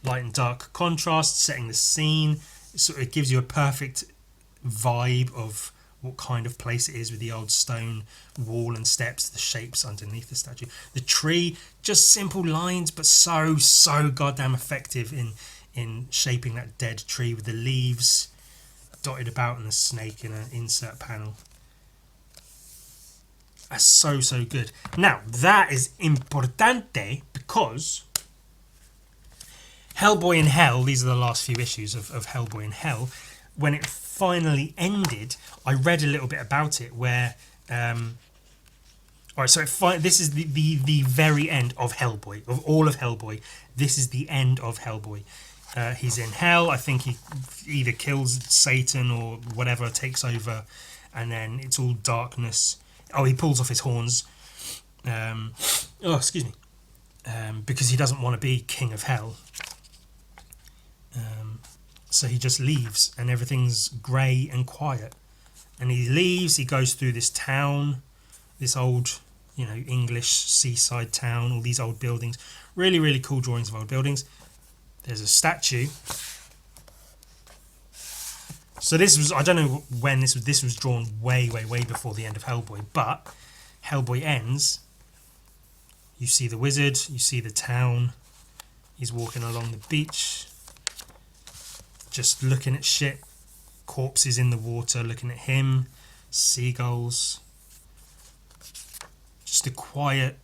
Light and dark contrast, setting the scene. It gives you a perfect vibe of what kind of place it is, with the old stone wall and steps, the shapes underneath the statue. The tree, just simple lines, but so goddamn effective in shaping that dead tree, with the leaves dotted about and the snake in an insert panel. That's so good. Now, that is importante because Hellboy in Hell, these are the last few issues of Hellboy in Hell, when it finally ended, I read a little bit about it where... Alright, so this is the very end of Hellboy, of all of Hellboy. This is the end of Hellboy. He's in hell. I think he either kills Satan or whatever, takes over, and then it's all darkness. Oh, he pulls off his horns. Excuse me. Because he doesn't want to be king of hell. So he just leaves, and everything's grey and quiet. And he leaves, he goes through this town, this old, English seaside town, all these old buildings. Really, really cool drawings of old buildings. There's a statue. So this was, I don't know when this was drawn way before the end of Hellboy, but Hellboy ends. You see the wizard, you see the town. He's walking along the beach, just looking at shit. Corpses in the water looking at him. Seagulls. Just a quiet...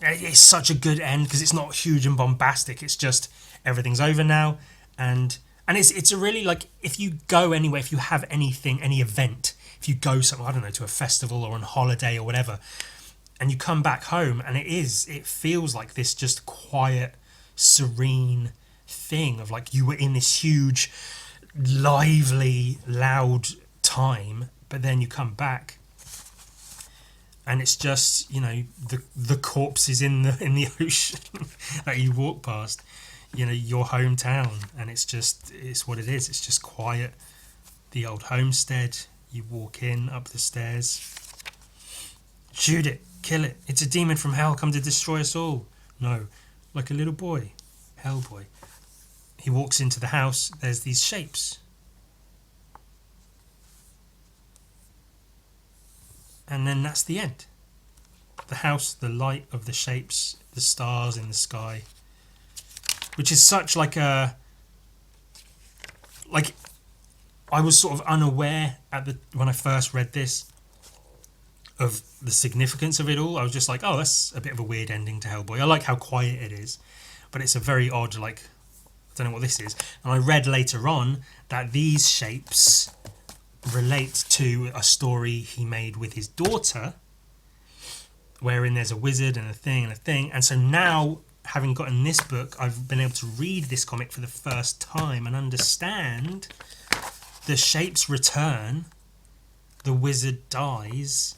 It's such a good end because it's not huge and bombastic. It's just everything's over now. And it's a really, if you go anywhere, if you have anything, any event, if you go somewhere, I don't know, to a festival or on holiday or whatever, and you come back home and it feels like this just quiet, serene thing of you were in this huge, lively, loud time, but then you come back and it's just the corpses in the ocean that you walk past, your hometown, and it's what it is. It's just quiet, the old homestead. You walk in up the stairs, shoot it, kill it, it's a demon from hell come to destroy us all. No, like a little boy, Hellboy. He walks into the house, there's these shapes. And then that's the end. The house, the light of the shapes, the stars in the sky. Which is such I was sort of unaware when I first read this of the significance of it all. I was just oh, that's a bit of a weird ending to Hellboy. I like how quiet it is, but it's a very odd, I don't know what this is. And I read later on that these shapes relate to a story he made with his daughter, wherein there's a wizard and a thing. And so now, having gotten this book, I've been able to read this comic for the first time and understand the shapes return, the wizard dies,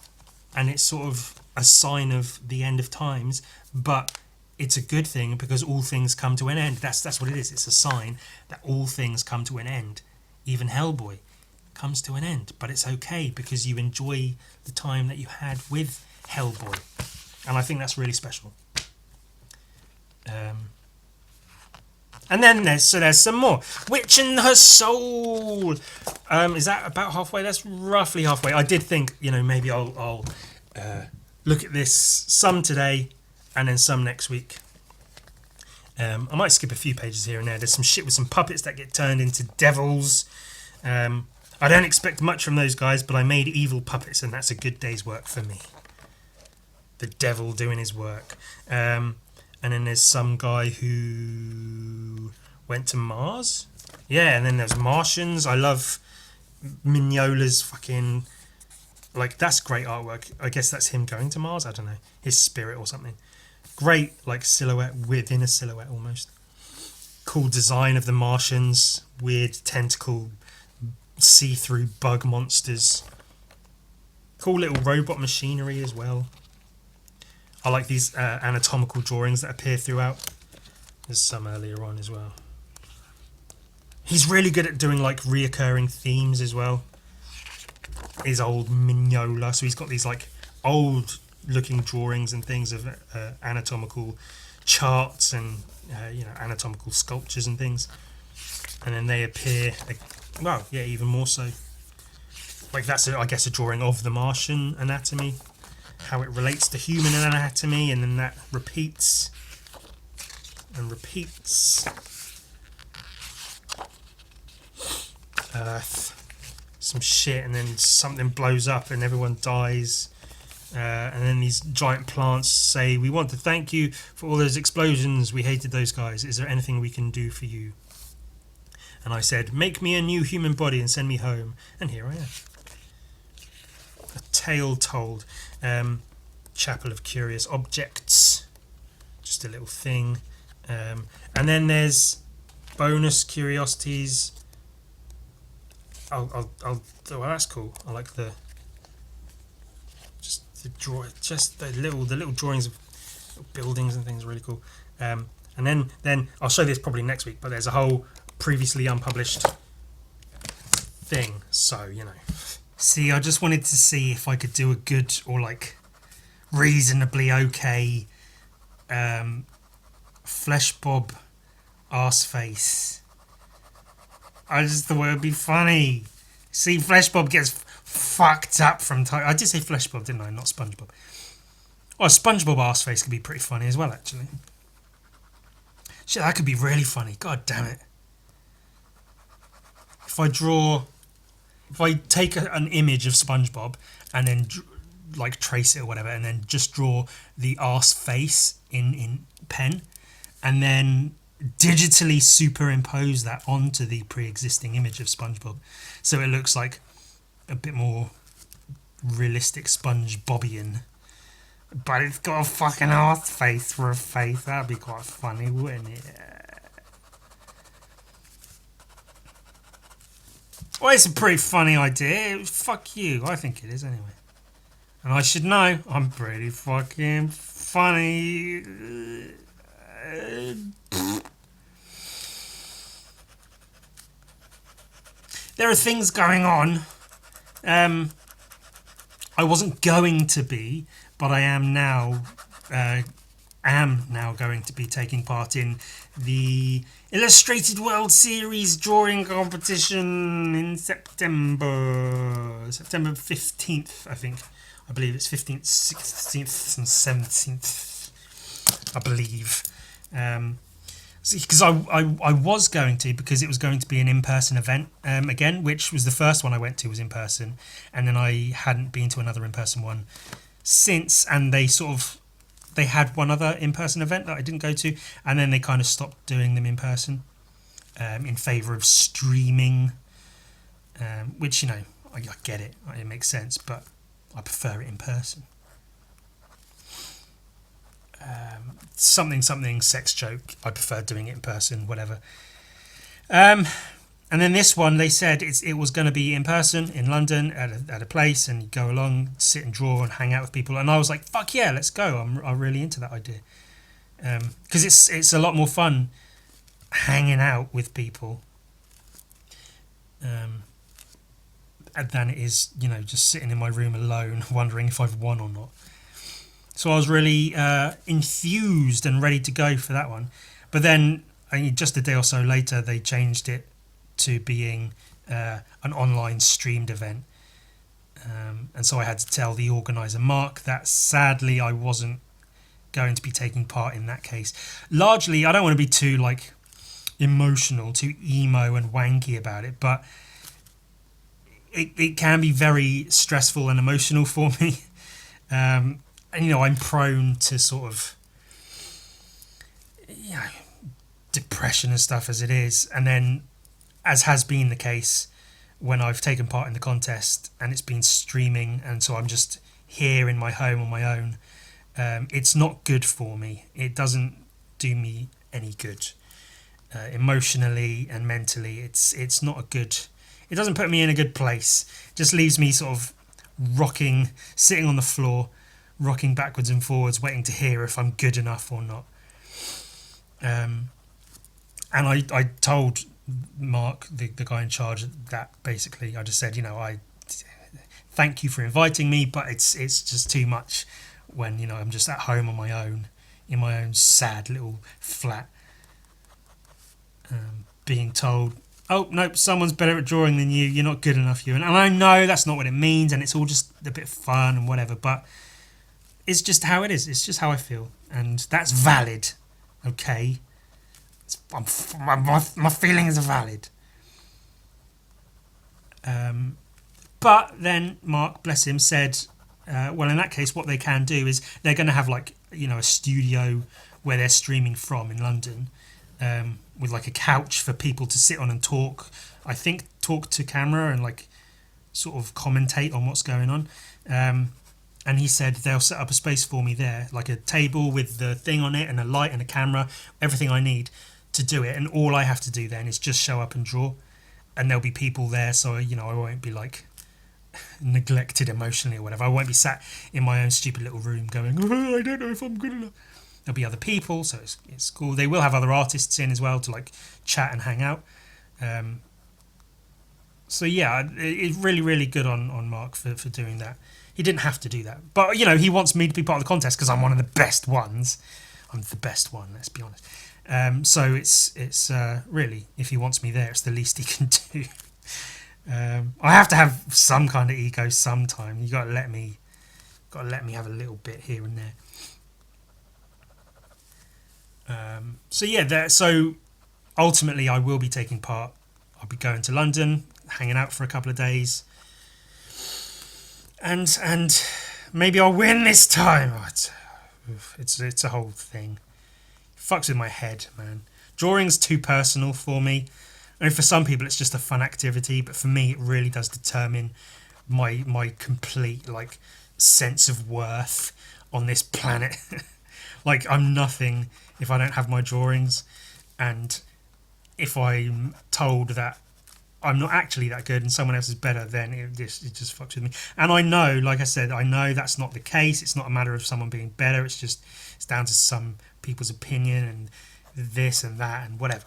and it's sort of a sign of the end of times, but it's a good thing because all things come to an end. That's what it is. It's a sign that all things come to an end. Even Hellboy comes to an end, but it's okay because you enjoy the time that you had with Hellboy, and I think that's really special. And then there's some more. Witch and Her Soul. Is that about halfway? That's roughly halfway. I did think, maybe I'll look at this some today and then some next week. I might skip a few pages here and there. There's some shit with some puppets that get turned into devils. I don't expect much from those guys, but I made evil puppets, and that's a good day's work for me. The devil doing his work. And then there's some guy who went to Mars. Yeah, and then there's Martians. I love Mignola's fucking... Like, that's great artwork. I guess that's him going to Mars. I don't know. His spirit or something. Great, like, silhouette within a silhouette almost. Cool design of the Martians. Weird tentacle, see-through bug monsters. Cool little robot machinery as well. I like these anatomical drawings that appear throughout. There's some earlier on as well. He's really good at doing like reoccurring themes as well. His old Mignola, so he's got these like old looking drawings and things of anatomical charts and anatomical sculptures and things, and then they appear well, yeah, even more so. Like that's I guess a drawing of the Martian anatomy, how it relates to human anatomy, and then that repeats and repeats. Earth, some shit, and then something blows up and everyone dies, and then these giant plants say, "We want to thank you for all those explosions, we hated those guys, is there anything we can do for you?" And I said, "Make me a new human body and send me home," and here I am. A tale told. Chapel of Curious Objects, just a little thing, and then there's bonus curiosities. Well, that's cool. I like the little drawings of buildings and things. Really cool. And then I'll show this probably next week. But there's a whole previously unpublished thing. So see, I just wanted to see if I could do a good or like reasonably okay Flesh Bob arse face. I just thought it would be funny. See, Flesh Bob gets fucked up from time. I did say Flesh Bob, didn't I? Not SpongeBob. Well, SpongeBob arseface could be pretty funny as well, actually. Shit, that could be really funny. God damn it. If I take an image of SpongeBob and then like trace it or whatever, and then just draw the arse face in pen, and then digitally superimpose that onto the pre-existing image of SpongeBob, so it looks like a bit more realistic SpongeBobian, but it's got a fucking arse face for a face. That'd be quite funny, wouldn't it? Well, it's a pretty funny idea. Fuck you. I think it is anyway. And I should know. I'm pretty fucking funny. There are things going on. I wasn't going to be, but I am now. Going to be taking part in the Illustrated World Series drawing competition in September 15th, I think. I believe it's 15th, 16th and 17th, I believe. Because I was going to, because it was going to be an in-person event again, which was the first one I went to was in person, and then I hadn't been to another in-person one since, and they had one other in-person event that I didn't go to, and then they kind of stopped doing them in person in favour of streaming, which, I get it, it makes sense, but I prefer it in person. Something sex joke, I prefer doing it in person, whatever. And then this one, they said it was going to be in person in London at a place, and you go along, sit and draw and hang out with people. And I was like, fuck yeah, let's go. I'm really into that idea. Because it's a lot more fun hanging out with people than it is, just sitting in my room alone wondering if I've won or not. So I was really enthused and ready to go for that one. But then, just a day or so later, they changed it to being an online streamed event. And so I had to tell the organiser, Mark, that sadly I wasn't going to be taking part in that case. Largely, I don't want to be too like emotional, too emo and wanky about it, but it can be very stressful and emotional for me. And I'm prone to sort of depression and stuff as it is, and then as has been the case when I've taken part in the contest and it's been streaming, and so I'm just here in my home on my own. It's not good for me. It doesn't do me any good emotionally and mentally. It's not a good. It doesn't put me in a good place. It just leaves me sort of sitting on the floor, rocking backwards and forwards, waiting to hear if I'm good enough or not. And I told Mark, the guy in charge, that basically I just said, I thank you for inviting me, but it's just too much when I'm just at home on my own in my own sad little flat, being told, oh nope, someone's better at drawing than you, you're not good enough, Ewan. And I know that's not what it means, and it's all just a bit fun and whatever, but it's just how it is. It's just how I feel, and that's valid. Okay, my feelings are valid. But then Mark, bless him, said, well, in that case, what they can do is they're going to have a studio where they're streaming from in London, with like a couch for people to sit on and talk. I think talk to camera and sort of commentate on what's going on. And he said they'll set up a space for me there, like a table with the thing on it and a light and a camera, everything I need to do it. And all I have to do then is just show up and draw. And there'll be people there, so I won't be neglected emotionally or whatever. I won't be sat in my own stupid little room going, oh, I don't know if I'm good enough. There'll be other people, so it's cool. They will have other artists in as well to chat and hang out. So yeah, it's really, really good on Mark for doing that. He didn't have to do that, but he wants me to be part of the contest because I'm one of the best ones. I'm the best one, let's be honest. So it's really, if he wants me there, it's the least he can do. I have to have some kind of ego sometime. You got to let me have a little bit here and there. So ultimately, I will be taking part. I'll be going to London, hanging out for a couple of days, and maybe I'll win this time. It's a whole thing. It fucks with my head, man. Drawing's too personal for me. I mean, for some people it's just a fun activity, but for me it really does determine my complete sense of worth on this planet. I'm nothing if I don't have my drawings, and if I'm told that I'm not actually that good and someone else is better, then it just fucks with me. And I know, like I said, I know that's not the case. It's not a matter of someone being better. It's down to some people's opinion and this and that and whatever.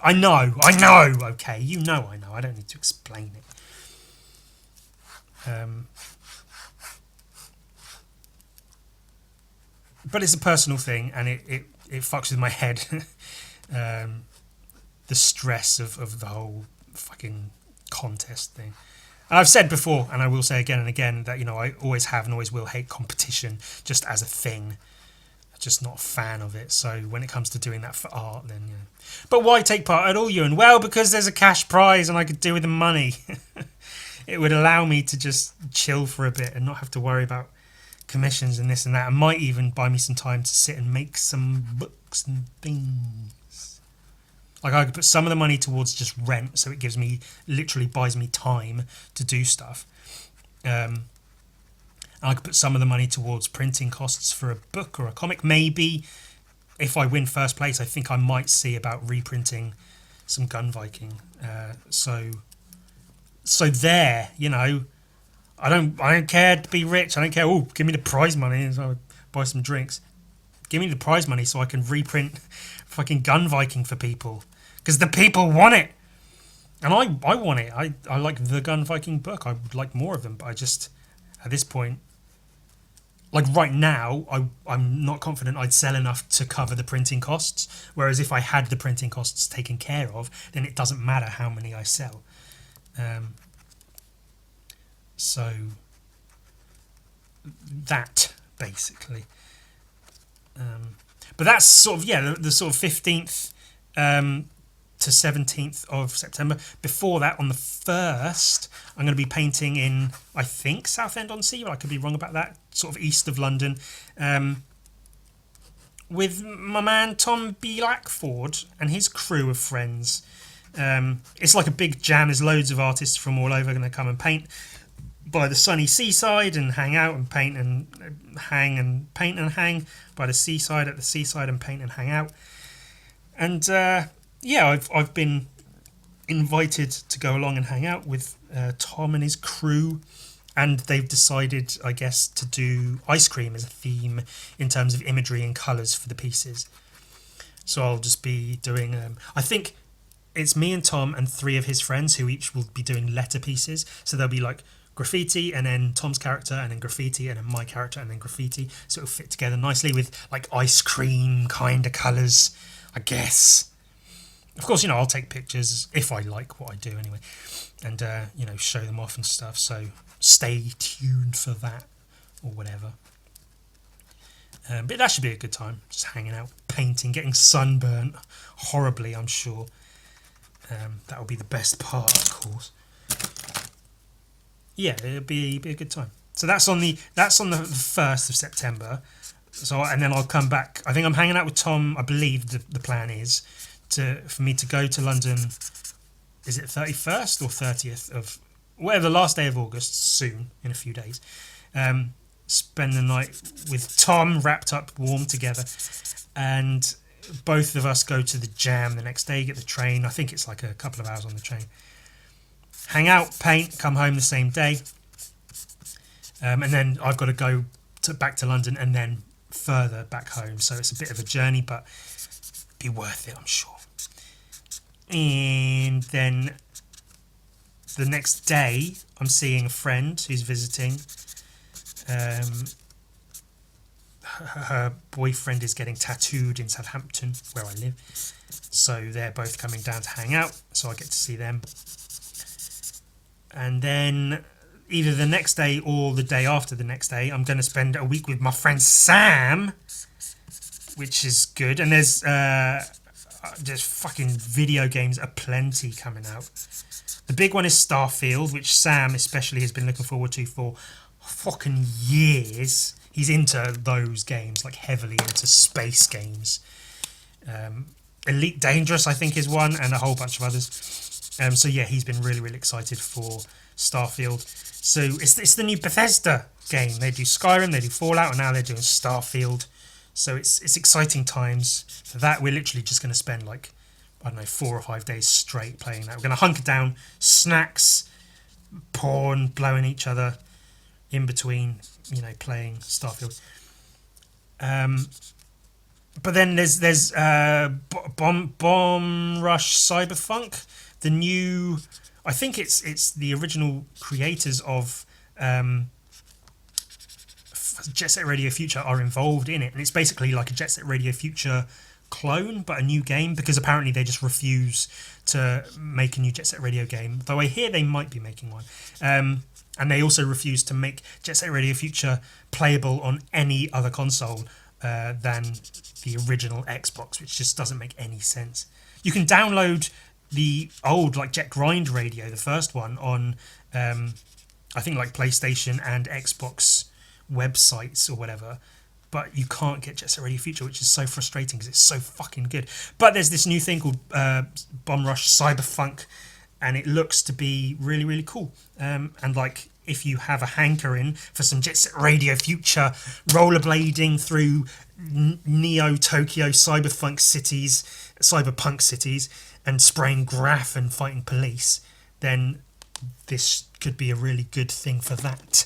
I know. Okay, I know. I don't need to explain it. But it's a personal thing, and it fucks with my head. The stress of the whole fucking contest thing. And I've said before, and I will say again and again, that I always have and always will hate competition just as a thing. I'm just not a fan of it. So when it comes to doing that for art, then But why take part at all, Ewan? Well, because there's a cash prize and I could do with the money. It would allow me to just chill for a bit and not have to worry about commissions and this and that. It might even buy me some time to sit and make some books and things. I could put some of the money towards just rent, so it literally buys me time to do stuff. And I could put some of the money towards printing costs for a book or a comic. Maybe if I win first place, I think I might see about reprinting some Gun Viking. So there, I don't care to be rich. I don't care. Oh, give me the prize money, so I buy some drinks. Give me the prize money so I can reprint fucking Gun Viking for people, because the people want it, and I want it. I like the Gun Viking book. I would like more of them, but I just, at this point, right now, I'm not confident I'd sell enough to cover the printing costs. Whereas if I had the printing costs taken care of, then it doesn't matter how many I sell. So that basically. But that's sort of the sort of 15th to 17th of September. Before that, on the 1st, I'm going to be painting in, I think, Southend-on-Sea, but I could be wrong about that, sort of east of London, with my man Tom Blackford and his crew of friends. It's like a big jam. There's loads of artists from all over going to come and paint by the sunny seaside and hang out and paint and hang and paint and hang by the seaside, at the seaside, and paint and hang out. And I've been invited to go along and hang out with Tom and his crew, and they've decided, I guess, to do ice cream as a theme in terms of imagery and colours for the pieces. So I'll just be doing I think it's me and Tom and 3 of his friends who each will be doing letter pieces. So there'll be like graffiti and then Tom's character and then graffiti and then my character and then graffiti, so it'll fit together nicely with like ice cream kind of colours, I guess. Of course, I'll take pictures if I like what I do anyway, and show them off and stuff, so stay tuned for that or whatever. But that should be a good time, just hanging out, painting, getting sunburnt horribly, I'm sure. That will be the best part, of course. Yeah, it'll be a good time. So that's on the 1st of September. So, and then I'll come back. I think I'm hanging out with Tom. I believe the plan is for me to go to London. Is it 31st or 30th of whatever, the last day of August, soon, in a few days. Spend the night with Tom, wrapped up warm together, and both of us go to the jam the next day, get the train. I think it's like a couple of hours on the train. Hang out, paint, come home the same day. And then I've got to go back to London and then further back home. So it's a bit of a journey, but be worth it, I'm sure. And then the next day, I'm seeing a friend who's visiting. Her boyfriend is getting tattooed in Southampton, where I live. So they're both coming down to hang out, so I get to see them. And then either the next day or the day after the next day, I'm going to spend a week with my friend Sam, which is good. And there's fucking video games aplenty coming out. The big one is Starfield, which Sam especially has been looking forward to for fucking years. He's into those games, like heavily into space games. Elite Dangerous, I think, is one, and a whole bunch of others. So yeah, he's been really, really excited for Starfield. So it's the new Bethesda game. They do Skyrim, they do Fallout, and now they're doing Starfield. So it's exciting times for that. We're literally just going to spend 4 or 5 days straight playing that. We're going to hunker down, snacks, porn, blowing each other in between, playing Starfield. But then there's Bomb Rush Cyberpunk, the new. I think it's the original creators of Jet Set Radio Future are involved in it, and it's basically like a Jet Set Radio Future clone, but a new game, because apparently they just refuse to make a new Jet Set Radio game. Though I hear they might be making one. And they also refuse to make Jet Set Radio Future playable on any other console than the original Xbox, which just doesn't make any sense. You can download the old Jet Grind Radio, the first one, on I think PlayStation and Xbox websites or whatever, but you can't get Jet Set Radio Future, which is so frustrating because it's so fucking good. But there's this new thing called Bomb Rush Cyberpunk, and it looks to be really, really cool. And if you have a hankering for some Jet Set Radio Future rollerblading through Neo Tokyo cyberpunk cities, and spraying graph and fighting police, then this could be a really good thing for that.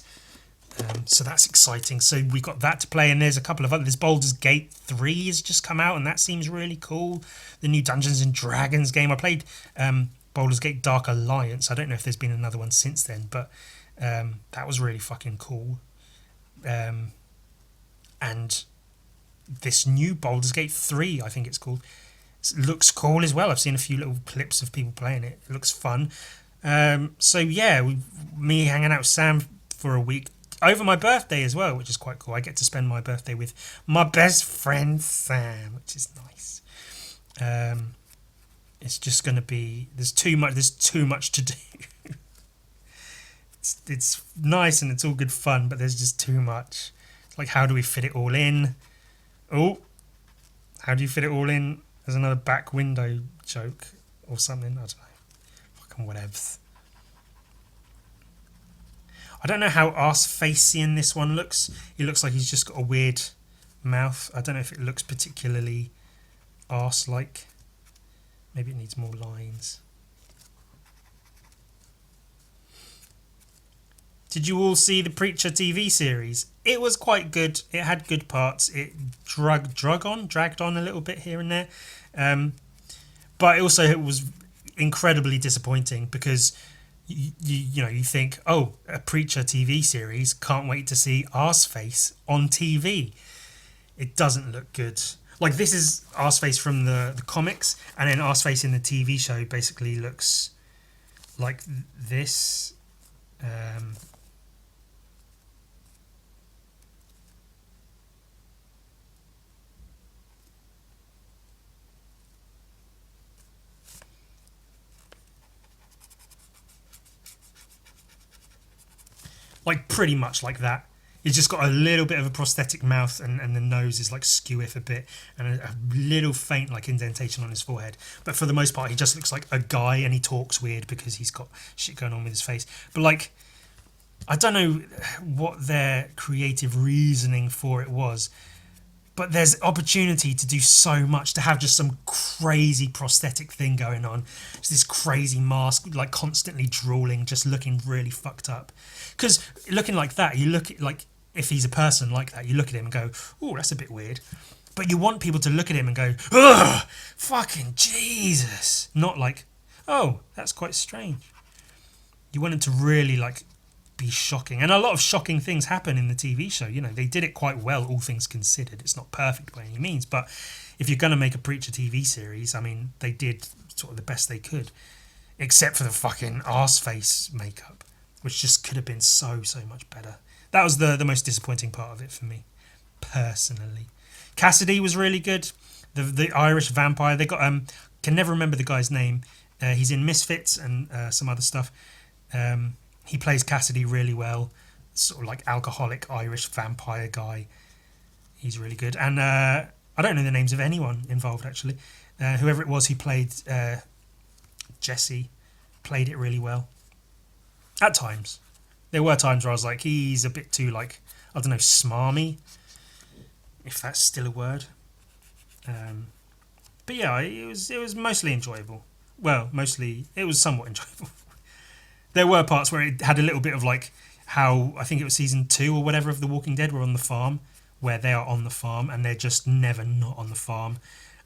So that's exciting. So we've got that to play, and there's a couple of others. Baldur's Gate 3 has just come out, and that seems really cool. The new Dungeons and Dragons game. I played Baldur's Gate Dark Alliance. I don't know if there's been another one since then, but that was really fucking cool. And this new Baldur's Gate 3, I think it's called, looks cool as well. I've seen a few little clips of people playing it. It looks fun. So yeah, me hanging out with Sam for a week. over my birthday as well, which is quite cool. I get to spend my birthday with my best friend Sam, which is nice. It's just going to be there's too much to do. It's nice and it's all good fun, but there's just too much. It's like, how do we fit it all in? Oh, how do you fit it all in? There's another back window joke or something. I don't know. Fucking whatevs. I don't know how arse-facey this one looks. He looks like he's just got a weird mouth. I don't know if it looks particularly arse-like. Maybe it needs more lines. Did you all see the Preacher TV series? It was quite good. It had good parts. It dragged on a little bit here and there. But also it was incredibly disappointing because you think, oh, a Preacher TV series, can't wait to see Arseface on TV. It doesn't look good. Like, this is Arseface from the comics, and then Arseface in the TV show basically looks like this. Like, pretty much like that. He's just got a little bit of a prosthetic mouth, and the nose is like skewiff a bit, and a little faint like indentation on his forehead. But for the most part, he just looks like a guy, and he talks weird because he's got shit going on with his face. But like, I don't know what their creative reasoning for it was, but there's opportunity to do so much, to have just some crazy prosthetic thing going on. Just this crazy mask, like constantly drooling, just looking really fucked up. Because looking like that, you look at, like, if he's a person like that, you look at him and go, oh, that's a bit weird. But you want people to look at him and go, ugh, fucking Jesus. Not like, oh, that's quite strange. You want him to really, like, be shocking. And a lot of shocking things happen in the TV show. You know, they did it quite well, all things considered. It's not perfect by any means, but if you're going to make a Preacher TV series, I mean, they did sort of the best they could, except for the fucking arseface makeup, which just could have been so much better. That was the most disappointing part of it for me, personally. Cassidy was really good. The Irish vampire. They got can never remember the guy's name. He's in Misfits and some other stuff. He plays Cassidy really well. Sort of like alcoholic Irish vampire guy. He's really good. And I don't know the names of anyone involved, actually. Whoever it was who played Jesse played it really well. At times. There were times where I was like, he's a bit too, like, I don't know, smarmy, if that's still a word. But yeah, it was mostly enjoyable. Well, mostly, it was somewhat enjoyable. There were parts where it had a little bit of, like, how, I think it was season 2 or whatever of The Walking Dead were on the farm, where they are on the farm and they're just never not on the farm.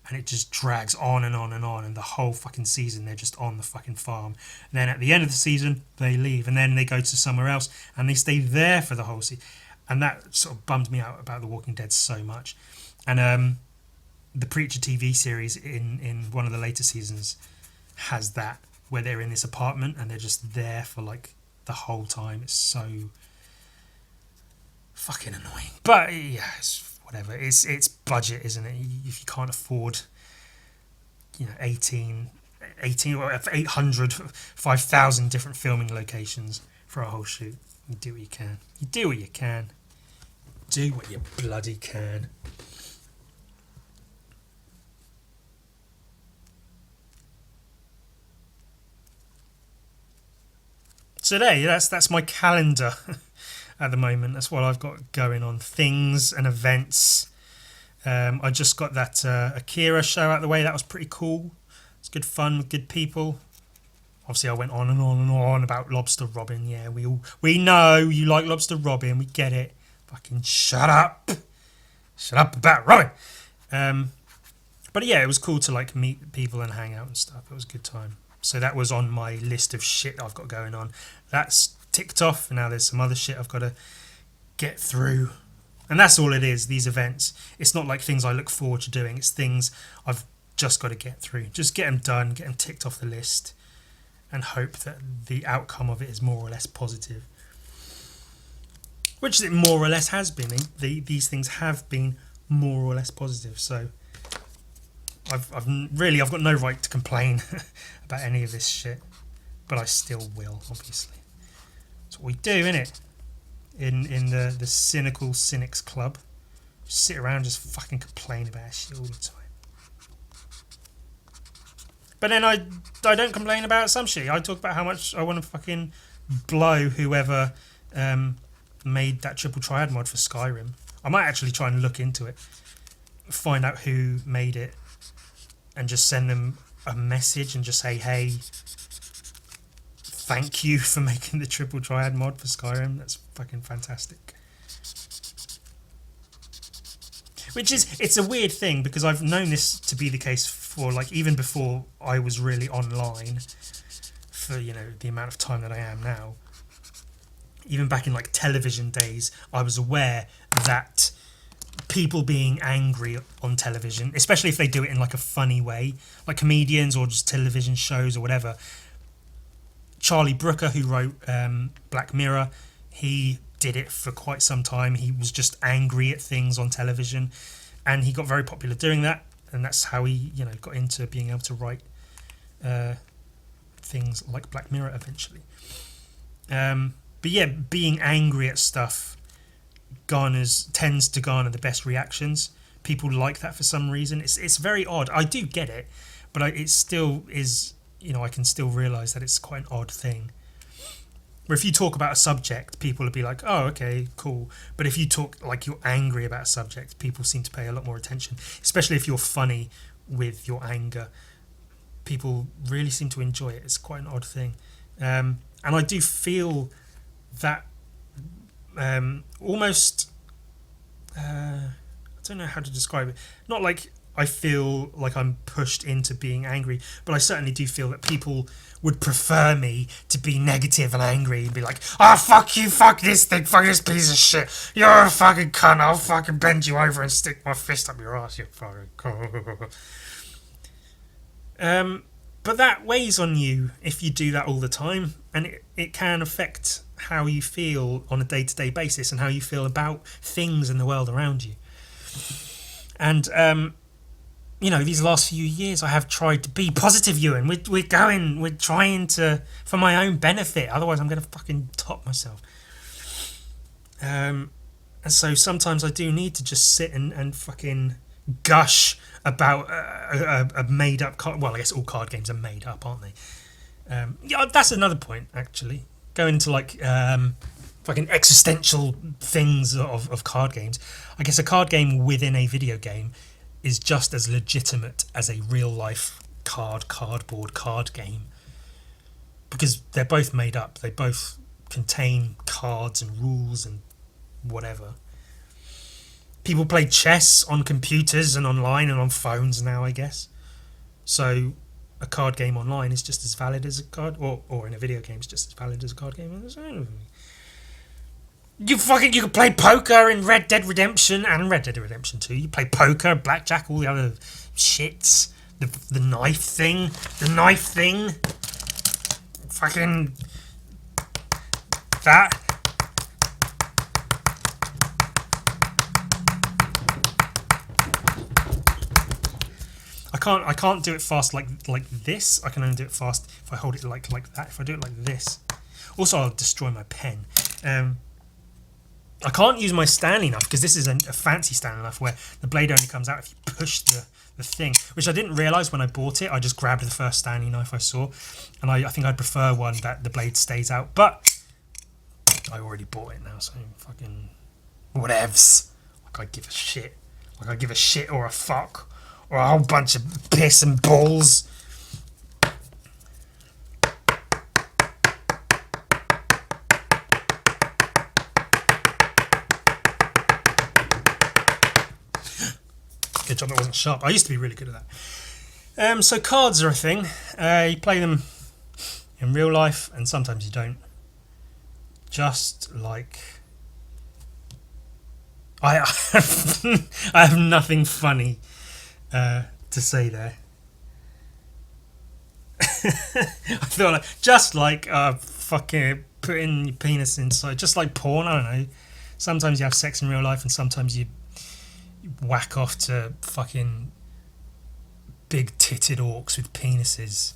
And it just drags on and on and on, and the whole fucking season they're just on the fucking farm. And then at the end of the season they leave, and then they go to somewhere else and they stay there for the whole season. And that sort of bummed me out about The Walking Dead so much. And the Preacher TV series in one of the later seasons has that, where they're in this apartment and they're just there for like the whole time. It's so fucking annoying. But yeah, it's whatever. It's budget, isn't it? If you can't afford, 18 or 800, 5,000 different filming locations for a whole shoot, you do what you can. You do what you can. Do what you bloody can. So that's my calendar at the moment. That's what I've got going on. Things and events. I just got that Akira show out of the way. That was pretty cool. It's good fun with good people. Obviously, I went on and on and on about Lobster Robin. Yeah, we know you like Lobster Robin. We get it. Fucking shut up. Shut up about Robin. But yeah, it was cool to like meet people and hang out and stuff. It was a good time. So that was on my list of shit I've got going on. That's ticked off, and now there's some other shit I've got to get through. And that's all it is, these events. It's not like things I look forward to doing. It's things I've just got to get through. Just get them done, get them ticked off the list, and hope that the outcome of it is more or less positive. which it more or less has been. These things have been more or less positive. So I've got no right to complain about any of this shit, but I still will, obviously. That's what we do, innit? In the cynical cynics club, sit around and just fucking complain about shit all the time. But then I don't complain about some shit. I talk about how much I want to fucking blow whoever made that Triple Triad mod for Skyrim. I might actually try and look into it, find out who made it, and just send them a message and just say, hey, thank you for making the Triple Triad mod for Skyrim. That's fucking fantastic. It's a weird thing because I've known this to be the case for like even before I was really online for, you know, the amount of time that I am now. Even back in like television days, I was aware that people being angry on television, especially if they do it in like a funny way, like comedians or just television shows or whatever. Charlie Brooker, who wrote Black Mirror, he did it for quite some time. He was just angry at things on television, and he got very popular doing that, and that's how he, you know, got into being able to write things like Black Mirror eventually. But yeah, being angry at stuff tends to garner the best reactions. People like that for some reason. It's very odd. I do get it, but it still is, you know, I can still realise that it's quite an odd thing. Where if you talk about a subject, people will be like, oh, okay, cool. But if you talk like you're angry about a subject, people seem to pay a lot more attention, especially if you're funny with your anger. People really seem to enjoy it. It's quite an odd thing. And I do feel that almost, I don't know how to describe it. Not like I feel like I'm pushed into being angry, but I certainly do feel that people would prefer me to be negative and angry and be like, oh, fuck you, fuck this thing, fuck this piece of shit, you're a fucking cunt, I'll fucking bend you over and stick my fist up your ass, you fucking cunt. But that weighs on you if you do that all the time, and it can affect how you feel on a day-to-day basis and how you feel about things in the world around you. And you know, these last few years I have tried to be positive, Ewan. We're trying to, for my own benefit, otherwise I'm going to fucking top myself. And so sometimes I do need to just sit and fucking gush about a made up card. Well, I guess all card games are made up, aren't they? Yeah, that's another point, actually. Go into like fucking existential things of card games. I guess a card game within a video game is just as legitimate as a real life cardboard card game, because they're both made up. They both contain cards and rules and whatever. People play chess on computers and online and on phones now, I guess. So a card game online is just as valid as a card, or in a video game is just as valid as a card game. You can play poker in Red Dead Redemption and Red Dead Redemption 2. You play poker, blackjack, all the other shits. The knife thing. Fucking that. I can't do it fast like this. I can only do it fast if I hold it like that. If I do it like this. Also, I'll destroy my pen. I can't use my Stanley knife because this is a fancy Stanley knife where the blade only comes out if you push the thing, which I didn't realise when I bought it. I just grabbed the first Stanley knife I saw, and I think I'd prefer one that the blade stays out, but I already bought it now, so fucking whatevs. Like I give a shit. Like I give a shit or a fuck or a whole bunch of piss and balls. Good job it wasn't sharp. I used to be really good at that. So cards are a thing. You play them in real life and sometimes you don't. Just like I have nothing funny to say there. I feel like just like fucking putting your penis inside, just like porn. I don't know. Sometimes you have sex in real life, and sometimes you whack off to fucking big titted orcs with penises.